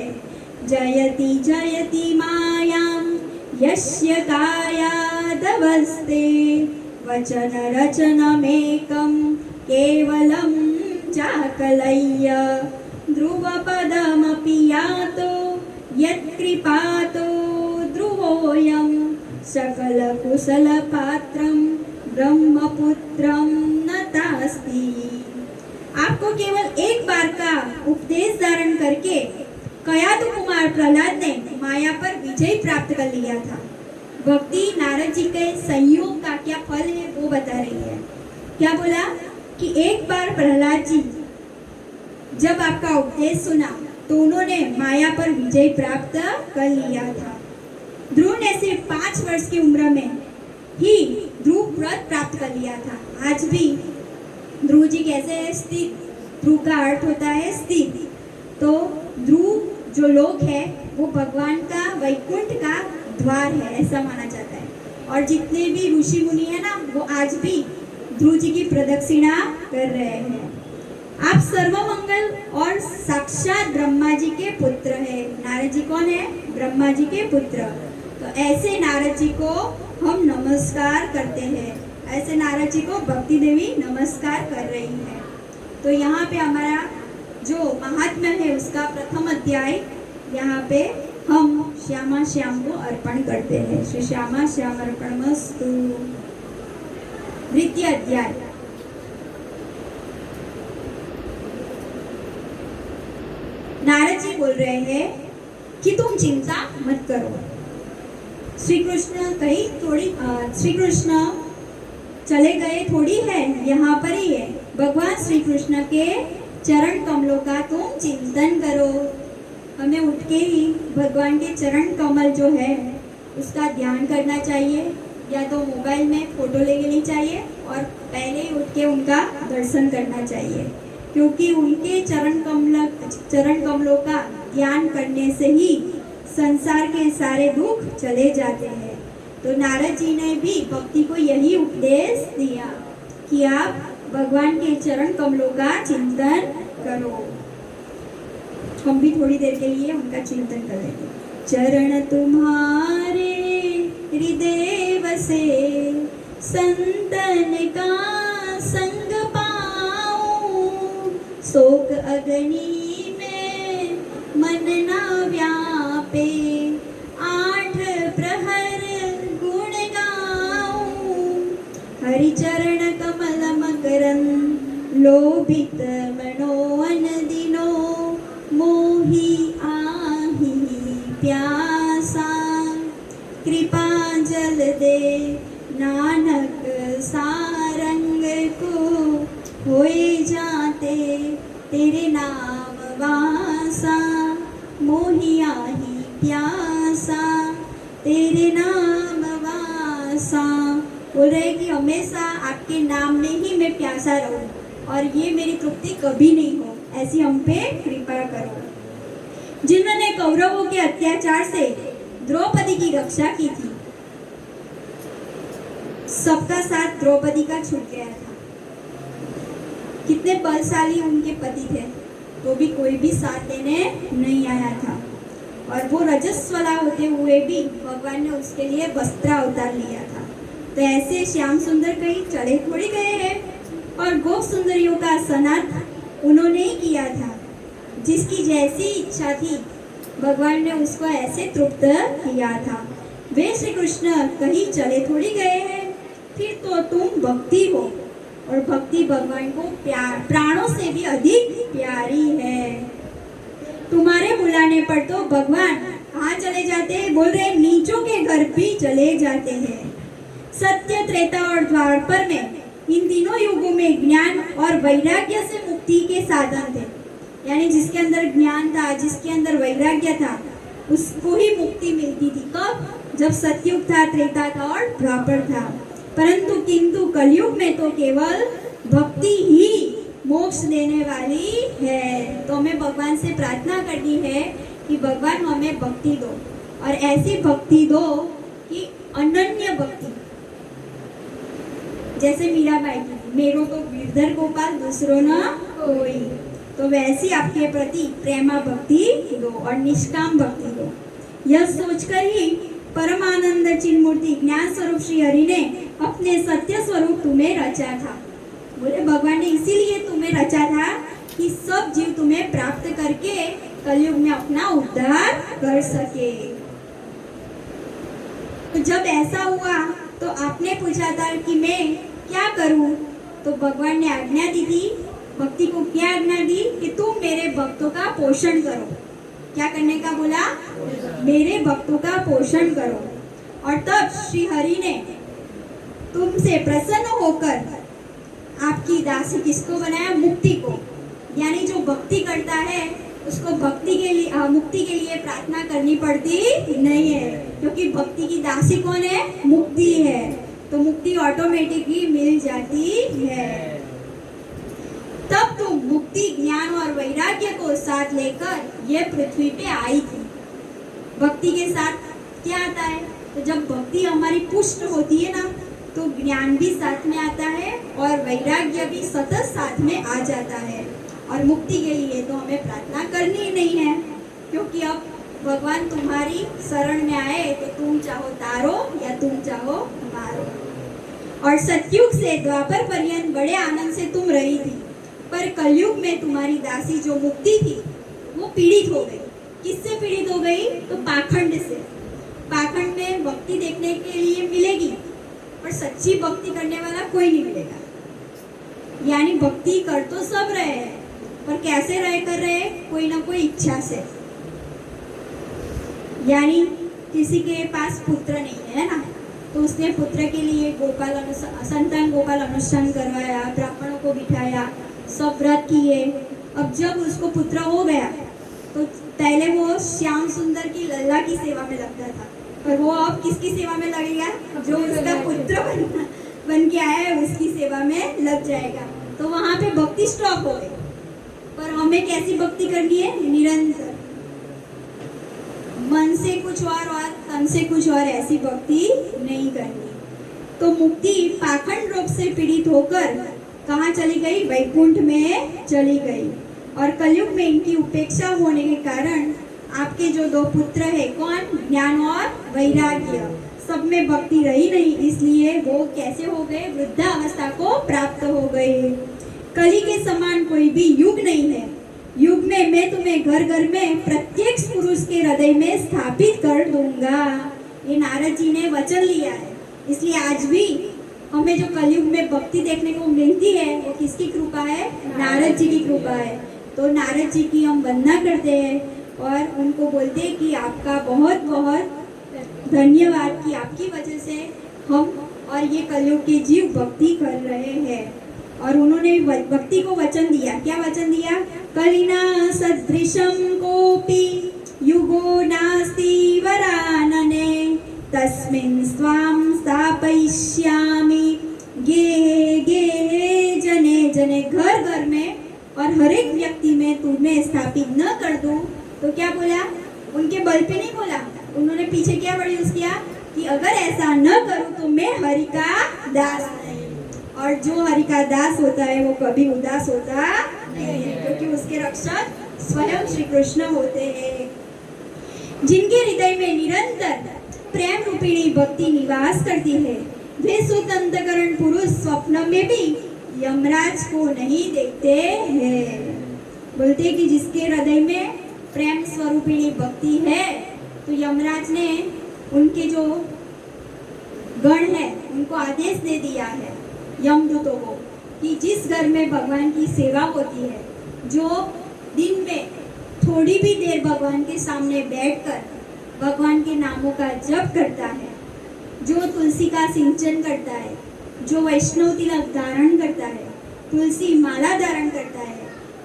जयति जयति मायां यस्य कायादवस्ते वचन रचनमेकं केवलं चाकलय्य ध्रुवपदमपि यातो यत्कृपातो ध्रुवोऽयं सकलकुशलपात्रं ब्रह्मपुत्रं नतास्ति। आपको केवल एक बार का उपदेश धारण करके कयादु कुमार प्रहलाद ने माया पर विजय प्राप्त कर लिया था। भक्ति नारद जी के संयोग का क्या फल है वो बता रही है। क्या बोला कि एक बार प्रहलाद जी जब आपका उपदेश सुना तो उन्होंने माया पर विजय प्राप्त कर लिया था। ध्रुव ने सिर्फ 5 वर्ष की उम्र में ही ध्रुव व्रत प्राप्त कर लिया था। आज भी ध्रुव जी कैसे है? स्थित। ध्रुव का अर्थ होता है स्थित। तो ध्रुव जो लोक है वो भगवान का वैकुंठ का द्वार है, ऐसा माना जाता है। और जितने भी ऋषि मुनि है ना, वो आज भी ध्रुव जी की प्रदक्षिणा कर रहे हैं। आप सर्वमंगल और साक्षात ब्रह्मा जी के पुत्र हैं। नारद जी कौन है? ब्रह्मा जी के पुत्र। तो ऐसे नारद जी को हम नमस्कार करते हैं, ऐसे नारद जी को भक्ति देवी नमस्कार कर रही है। तो यहाँ पे हमारा जो महात्म्य है उसका प्रथम अध्याय यहाँ पे हम श्यामा श्याम को अर्पण करते हैं। श्री श्यामा श्याम अर्पणमस्तु। द्वितीय अध्याय। नारद जी बोल रहे हैं कि तुम चिंता मत करो। श्री कृष्ण श्री कृष्ण चले गए थोड़ी है, यहाँ पर ही है। भगवान श्री कृष्ण के चरण कमलों का तुम चिंतन करो। हमें उठ के ही भगवान के चरण कमल जो है उसका ध्यान करना चाहिए, या तो मोबाइल में फोटो ले लेनी चाहिए और पहले ही उठ के उनका दर्शन करना चाहिए, क्योंकि उनके चरण कमलों का ध्यान करने से ही संसार के सारे दुख चले जाते हैं। तो नारद जी ने भी भक्ति को यही उपदेश दिया कि आप भगवान के चरण कमलों का चिंतन करो। हम भी थोड़ी देर के लिए उनका चिंतन कर लेंगे। चरण तुम्हारे हृदय बसे, संतन का संग पाऊं, शोक अग्नि में मन ना व्यापे, आठ प्रहर गुण गाऊं, हरि चरण कमल मकरंद लोभित मनोन दिनो, मोहि आहि प्यासा, कृपा जल दे नानक सारंग को, होए जाते तेरे नाम वासा, मोहि आहि प्यासा तेरे नाम वासा। बोल रहे कि हमेशा आपके नाम में ही मैं प्यासा रहूं और ये मेरी तृप्ति कभी नहीं हो, ऐसी हम पे कृपा करो। जिन्होंने कौरवों के अत्याचार से द्रौपदी की रक्षा की थी, सबका साथ द्रौपदी का छूट गया था। कितने बलशाली उनके पति थे, तो भी कोई भी साथ देने नहीं आया था। और वो रजस्वला होते हुए भी भगवान ने उसके लिए वस्त्र अवतार लिया था। तो ऐसे श्याम सुंदर कहीं चले थोड़ी गए हैं, और गोप सुंदरियों का सनाथ उन्होंने ही किया था। जिसकी जैसी इच्छा थी भगवान ने उसको ऐसे तृप्त किया था। वे श्री कृष्ण कहीं चले थोड़ी गए हैं, फिर तो तुम भक्ति हो, और भक्ति भगवान को प्राणों से भी अधिक प्यारी है। तुम्हारे बुलाने पर तो भगवान कहाँ चले जाते हैं? बोल रहे नीचों के घर भी चले जाते हैं। सत्य, त्रेता और द्वापर में इन तीनों युगों में ज्ञान और वैराग्य से मुक्ति के साधन थे। यानी जिसके अंदर ज्ञान था, जिसके अंदर वैराग्य था, उसको ही मुक्ति मिलती थी। कब? जब सतयुग था, त्रेता था और द्वापर था। किंतु कलयुग में तो केवल भक्ति ही मोक्ष देने वाली है। तो हमें भगवान से प्रार्थना करनी है कि भगवान हमें भक्ति दो, और ऐसी भक्ति दो कि अनन्य भक्ति, जैसे मीराबाई की, मेरो तो गिरधर गोपाल दूसरों न कोई। तो वैसी आपके प्रति प्रेमा भक्ति दो और निष्काम भक्ति दो। यह सोचकर ही परमानंद चिन्मूर्ति ज्ञान स्वरूप श्री हरि ने अपने सत्य स्वरूप तुम्हें रचा था। बोले भगवान ने इसीलिए तुम्हें रचा था कि सब जीव तुम्हें प्राप्त करके कलयुग में अपना उद्धार कर सके। तो जब ऐसा हुआ तो आपने पूछा था कि मैं क्या करूं, तो भगवान ने आज्ञा दी थी, भक्ति को क्या आज्ञा दी कि तुम मेरे भक्तों का पोषण करो। क्या करने का बोला? मेरे भक्तों का पोषण करो। और तब श्री हरि ने तुमसे प्रसन्न होकर आपकी दासी किसको बनाया? मुक्ति को। यानी जो भक्ति करता है उसको भक्ति के लिए मुक्ति के लिए प्रार्थना करनी पड़ती नहीं है, क्योंकि भक्ति की दासी कौन है? मुक्ति है। तो मुक्ति ऑटोमेटिक ही मिल जाती है। तब तुम मुक्ति, ज्ञान और वैराग्य को साथ लेकर ये पृथ्वी पे आई थी। भक्ति के साथ क्या आता है? तो जब भक्ति हमारी पुष्ट होती है ना, तो ज्ञान भी साथ में आता है और वैराग्य भी सतत साथ में आ जाता है। और मुक्ति के लिए तो हमें प्रार्थना करनी ही नहीं है, क्योंकि अब भगवान तुम्हारी शरण में आए तो तुम चाहो तारो या तुम चाहो मारो। और सतयुग से द्वापर पर्यंत बड़े आनंद से तुम रही थी, पर कलयुग में तुम्हारी दासी जो मुक्ति थी वो पीड़ित हो गई। किससे पीड़ित हो गई? तो पाखंड से। पाखंड में भक्ति देखने के लिए मिलेगी, पर सच्ची भक्ति करने वाला कोई नहीं मिलेगा। यानी भक्ति कर तो सब रहे हैं, पर कैसे कर रहे? कोई ना कोई इच्छा से। यानी किसी के पास पुत्र नहीं है ना, तो उसने पुत्र के लिए संतान गोपाल अनुष्ठान करवाया, ब्राह्मणों को बिठाया, सब व्रत किए। अब जब उसको पुत्र हो गया तो पहले वो श्याम सुंदर की लल्ला की सेवा में लगता था, पर वो अब किसकी सेवा में लगेगा? जो उसका पुत्र बन के आया है उसकी सेवा में लग जाएगा। तो वहां पे भक्ति स्टॉप हो गई। पर हमें कैसी भक्ति करनी है? निरंतर, मन से कुछ और तन से कुछ और, ऐसी भक्ति नहीं करनी। तो मुक्ति पाखंड रूप से पीड़ित होकर कहाँ चली गई? वैकुंठ में चली गई। और कलयुग में इनकी उपेक्षा होने के कारण आपके जो दो पुत्र है, कौन? ज्ञान और वैराग्य, सब में भक्ति रही नहीं, इसलिए वो कैसे हो गए? वृद्धावस्था को प्राप्त हो गए। कली के समान कोई भी युग नहीं है। युग में मैं तुम्हें घर घर में प्रत्येक पुरुष के हृदय में स्थापित कर दूंगा। ये नारद जी ने वचन लिया है। इसलिए आज भी हमें जो कलयुग में भक्ति देखने को मिलती है वो किसकी कृपा है? नारद जी की कृपा है। तो नारद जी की हम वंदना करते हैं और उनको बोलते हैं कि आपका बहुत बहुत धन्यवाद कि आपकी वजह से हम और ये कलयुग के जीव भक्ति कर रहे हैं। और उन्होंने भक्ति को वचन दिया। क्या वचन दिया? कलिना सदृशम कोपि युगो नास्ति वरानने तस्मिन् स्वां स्थापयिष्यामि गेहे गेहे जने जने। घर घर में और हर एक व्यक्ति में तुम्हें स्थापित न कर दूं, तो क्या बोला? उनके बल पे नहीं बोला, उन्होंने पीछे क्या प्रोड्यूस किया कि अगर ऐसा न करूं तो मैं हरि का दास नहीं। और जो हरि का दास होता है वो कभी उदास होता नहीं है, क्योंकि उसके रक्षक स्वयं श्री कृष्ण होते हैं। जिनके हृदय में निरंतर प्रेम रूपिणी भक्ति निवास करती है, वे स्वतंत्रकरण पुरुष स्वप्न में भी यमराज को नहीं देखते हैं। बोलते कि जिसके हृदय में प्रेम स्वरूपिणी भक्ति है, तो यमराज ने उनके जो गण है उनको आदेश दे दिया है, यमदूतों को, कि जिस घर में भगवान की सेवा होती है, जो दिन में थोड़ी भी देर भगवान के सामने बैठकर भगवान के नामों का जप करता है, जो तुलसी का सिंचन करता है, जो वैष्णव तिलक धारण करता है, तुलसी माला धारण करता है,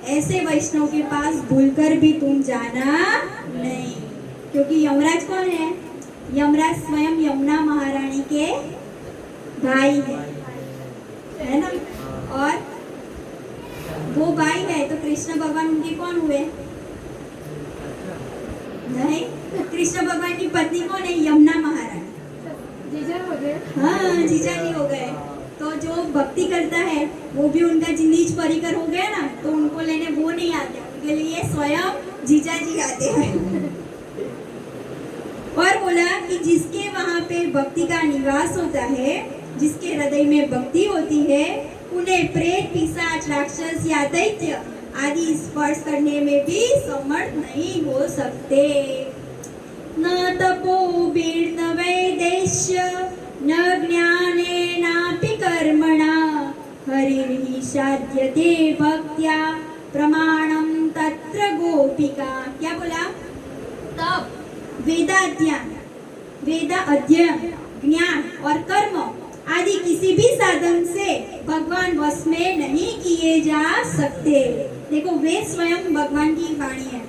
ऐसे वैष्णव के पास भूलकर भी तुम जाना नहीं। क्योंकि यमराज कौन है? यमराज स्वयं यमुना महारानी के भाई है ना। और वो भाई है तो कृष्ण भगवान उनके कौन हुए? नहीं, कृष्ण भगवान की पत्नी कौन है? यमुना महारानी। जीजा हो गए। हाँ, जीजा जी हो गए। तो जो भक्ति करता है वो भी उनका नीच परिकर हो गया ना, तो उनको लेने वो नहीं आते, उनके लिए स्वयं जीजा जी आते हैं। और बोला कि जिसके वहां पे भक्ति का निवास होता है, जिसके हृदय में भक्ति होती है, उन्हें प्रेत, पिशाच, राक्षस या दैत्य आदि स्पर्श करने में भी समर्थ नहीं हो सकते। न तपो बीर्न वैदेश्य न ज्ञानेनापि कर्मणा हरिर्हि साध्यते भक्त्या प्रमाणम तत्र गोपिका। क्या बोला? तप, वेदाध्ययन, वेदा अध्ययन, ज्ञान और कर्म आदि किसी भी साधन से भगवान वश में नहीं किए जा सकते। देखो, वेद स्वयं भगवान की वाणी है,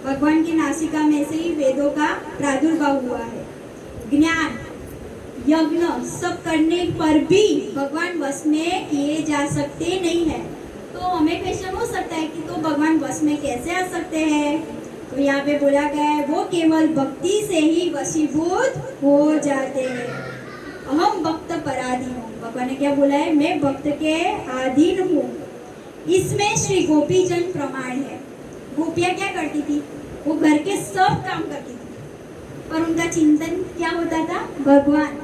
भगवान की नासिका में से ही वेदों का प्रादुर्भाव हुआ है। ज्ञान, यज्ञ सब करने पर भी भगवान वश में किए जा सकते नहीं है। तो हमें क्वेश्चन हो सकता है कि तो भगवान वश में कैसे आ सकते हैं? तो यहाँ पे बोला गया है वो केवल भक्ति से ही वशीभूत हो जाते हैं। अहम भक्त पराधीन हूँ, भगवान ने क्या बोला है, मैं भक्त के अधीन हूँ। इसमें श्री गोपीजन प्रमाण है। गोपियाँ क्या करती थी, वो घर के सब काम करती थी, पर उनका चिंतन क्या होता था, भगवान,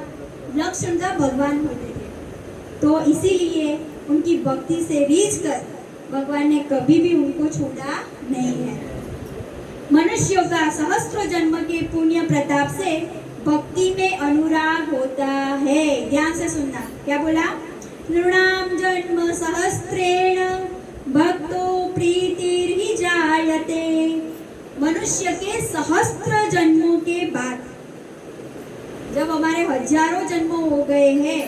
लक्ष्य उनका भगवान होते थे। तो इसीलिए उनकी भक्ति से रीझ कर भगवान ने कभी भी उनको छोड़ा नहीं है। मनुष्यों का सहस्त्रों जन्म के पुण्य प्रताप से भक्ति में अनुराग होता है। ध्यान से सुनना, क्या बोला, नृणाम जन्म सहस्त्रेण भक्तो प्रीतिर्हि जायते। मनुष्य के सहस्त्र जन्मों के बाद, जब हमारे हजारों जन्म हो गए हैं,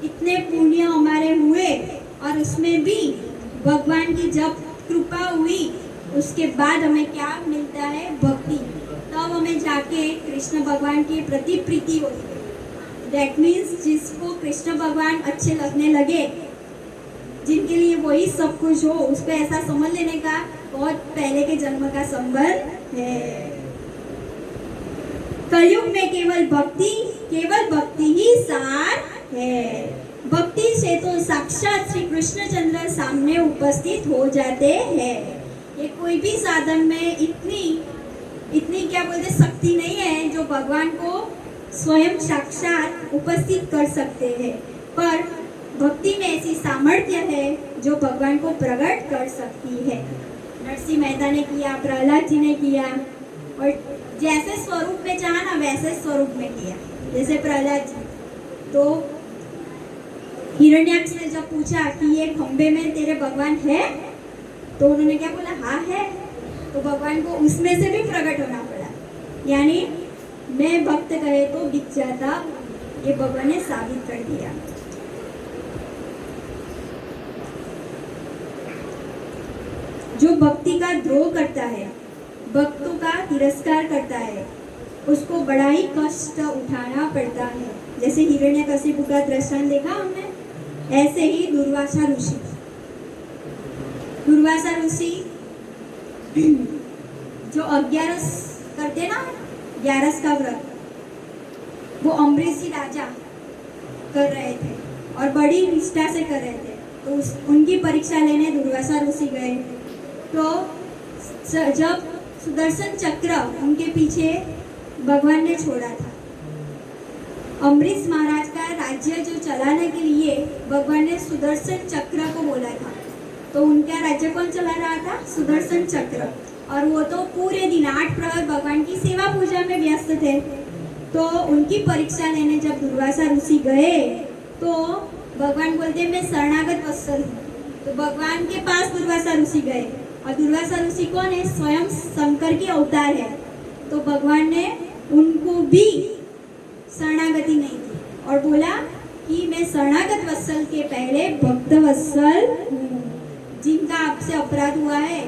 इतने पुण्य हमारे हुए और उसमें भी भगवान की जब कृपा हुई, उसके बाद हमें क्या मिलता है, भक्ति। तब हमें जाके कृष्ण भगवान के प्रति प्रीति होती है। दैट मीन्स जिसको कृष्ण भगवान अच्छे लगने लगे, जिनके लिए वही सब कुछ हो, उसको ऐसा समझ लेने का बहुत पहले के जन्म का संबंध है। कलयुग में केवल भक्ति ही सार है। भक्ति से तो साक्षात श्री कृष्णचंद्र सामने उपस्थित हो जाते हैं। ये कोई भी साधन में इतनी क्या बोलते शक्ति नहीं है जो भगवान को स्वयं साक्षात उपस्थित कर सकते हैं, पर भक्ति में ऐसी सामर्थ्य है जो भगवान को प्रकट कर सकती है। नरसिंह मेहता ने किया, प्रहलाद जी ने किया, और जैसे स्वरूप में चाहा ना वैसे स्वरूप में किया। जैसे प्रहलाद जी, तो हिरण्याक्ष ने जब पूछा कि ये खंबे में तेरे भगवान है, तो उन्होंने क्या बोला, हाँ है। तो भगवान को उसमें से भी प्रकट होना पड़ा, यानी मैं भक्त कहे तो बिक जाता, ये भगवान ने साबित कर दिया। जो भक्ति का द्रोह करता है, भक्तों का तिरस्कार करता है, उसको बड़ा ही कष्ट उठाना पड़ता है। जैसे हिरण्यकशिपु का दृष्टांत देखा हमने, ऐसे ही दुर्वासा ऋषि जो 11 करते ना, 11 का व्रत, वो अम्बरीश जी राजा कर रहे थे और बड़ी निष्ठा से कर रहे थे। तो उनकी परीक्षा लेने दुर्वासा ऋषि गए, तो जब सुदर्शन चक्र उनके पीछे भगवान ने छोड़ा था, अम्बरीश महाराज का राज्य जो चलाने के लिए भगवान ने सुदर्शन चक्र को बोला था, तो उनका राज्य कौन चला रहा था, सुदर्शन चक्र। और वो तो पूरे दिन 8 प्रहर भगवान की सेवा पूजा में व्यस्त थे। तो उनकी परीक्षा लेने जब दुर्वासा ऋषि गए, तो भगवान बोलते मैं शरणागत वत्सल हूँ। तो भगवान के पास दुर्वासा ऋषि गए, और दुर्वासा ऋषि कौन है, स्वयं शंकर की अवतार है। तो भगवान ने उनको भी शरणागति नहीं दी और बोला कि मैं शरणागत वत्सल के पहले भक्त वत्सल हूँ। जिनका आपसे अपराध हुआ है,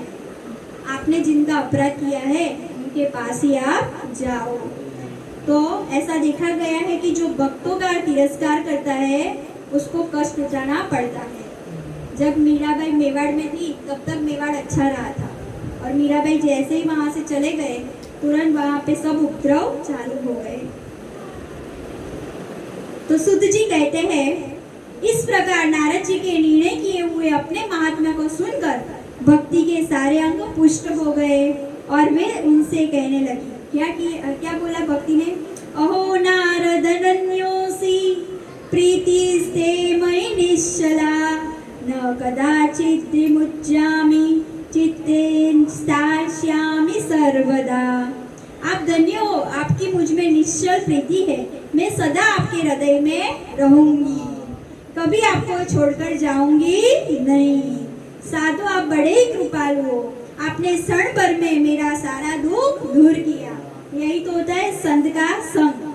आपने जिनका अपराध किया है, उनके पास ही आप जाओ। तो ऐसा देखा गया है कि जो भक्तों का तिरस्कार करता है, उसको कष्ट उठाना पड़ता है। जब मीराबाई मेवाड़ में थी, तब तक मेवाड़ अच्छा रहा था, और मीराबाई जैसे ही वहाँ से चले गए, तुरंत वहाँ पे सब उपद्रव चालू हो गए। तो सुत जी कहते हैं, इस प्रकार नारद जी के निर्णय किए हुए अपने महात्मा को सुनकर भक्ति के सारे अंग पुष्ट हो गए, और वे उनसे कहने लगी, क्या बोला भक्ति ने, अहो नारद नन्योसी प्रीतिस्ते मयि निश्चला, न कदाचित् मुच्चामि चित्तेन स्थास्यामि सर्वदा। आप धन्य हो, आपकी मुझ में निश्चल प्रीति है, मैं सदा आपके हृदय में रहूंगी, कभी आपको छोड़कर जाऊंगी नहीं। साधु आप बड़े ही कृपालु हो, आपने क्षण भर में मेरा सारा दुख दूर किया। यही तो होता है संत का संग,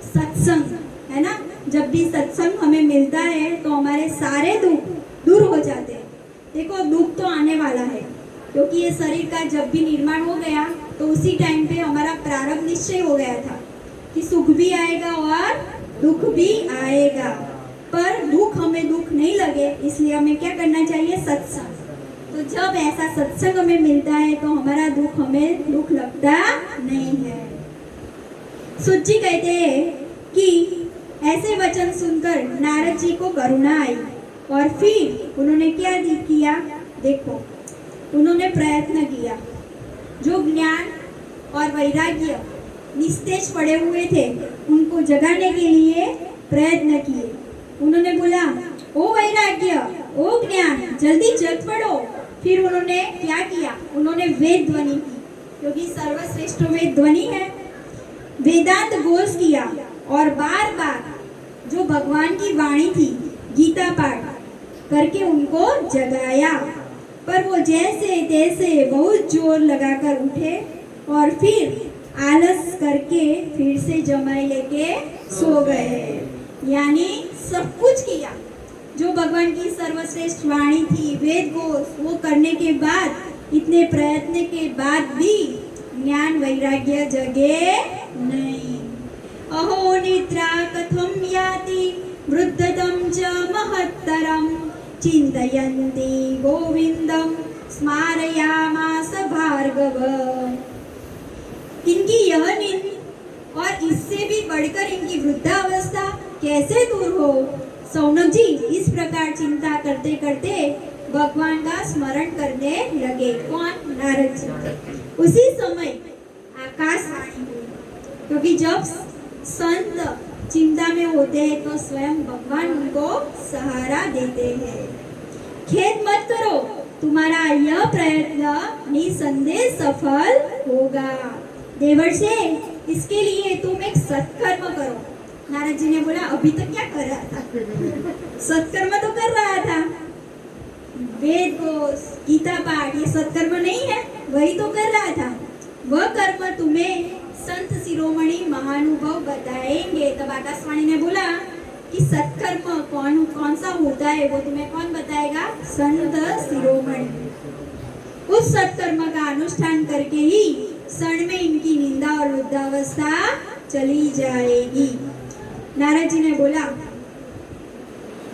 सत्संग, है ना। जब भी सत्संग हमें मिलता है तो हमारे सारे दुख दूर हो जाते हैं। देखो दुख तो आने वाला है, क्योंकि ये शरीर का जब भी निर्माण हो गया, तो उसी टाइम पे हमारा प्रारब्ध निश्चय हो गया था कि सुख भी आएगा और दुख भी आएगा। पर दुख हमें दुख नहीं लगे, इसलिए हमें क्या करना चाहिए, सत्संग। तो जब ऐसा सत्संग हमें मिलता है तो हमारा दुख हमें दुख लगता नहीं है। सूत जी कहते हैं कि ऐसे वचन सुनकर नारद जी को करुणा आई और फिर उन्होंने क्या किया, देखो उन्होंने प्रयत्न किया। जो ज्ञान और वैराग्य निस्तेज पड़े हुए थे उनको जगाने के लिए प्रयत्न किए। उन्होंने बोला, ओ वैराग्य, ओ ज्ञान, जल्दी जग पड़ो। फिर उन्होंने क्या किया, उन्होंने वेद ध्वनि की, क्योंकि सर्वश्रेष्ठ वेद ध्वनि है। वेदांत घोष किया और बार बार जो भगवान की वाणी थी गीता पाठ करके उनको जगाया। पर वो जैसे तैसे बहुत जोर लगाकर उठे और फिर आलस करके फिर से जमाई लेके सो गए। यानी सब कुछ किया, जो भगवान की सर्वश्रेष्ठ वाणी थी, वेद घोष, वो करने के बाद, इतने प्रयत्न के बाद भी ज्ञान वैराग्य जगे नहीं। अहो निद्रा कथम याति वृद्धतम च महत्तरम चिंतयन्ति गोविंदम स्मारयामास भार्गव। इनकी यह नींद और इससे भी बढ़कर इनकी वृद्धावस्था कैसे दूर हो। सौनक जी इस प्रकार चिंता करते करते भगवान का स्मरण करने लगे। कौन? नारद जी। उसी समय आकाशवाणी हुई, क्योंकि जब संत चिंता में होते हैं तो स्वयं भगवान उनको सहारा देते हैं। खेद मत करो, तुम्हारा यह प्रयत्न निसंदेह सफल होगा। देवर्षि, इसके लिए तुम एक सत्कर्म करो। नारद जी ने बोला, अभी तक क्या कर रहा था? सत्कर्म तो कर रहा था, वेद घोष, गीता पाठ, ये सत्कर्म नहीं है? वही तो कर रहा था। वह कर्म तुम्हें संत शिरोमणि महानुभव बताएंगे। तब आकाशवाणी ने बोला कि सत्कर्म कौन सा होता है वो तुम्हें कौन बताएगा? संत शिरोमणि। उस सत्कर्म का अनुष्ठान करके ही क्षण में इनकी निंदा और वृद्धावस्था चली जाएगी। नारद जी ने बोला,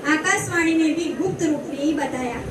आकाशवाणी ने भी गुप्त रूप में ही बताया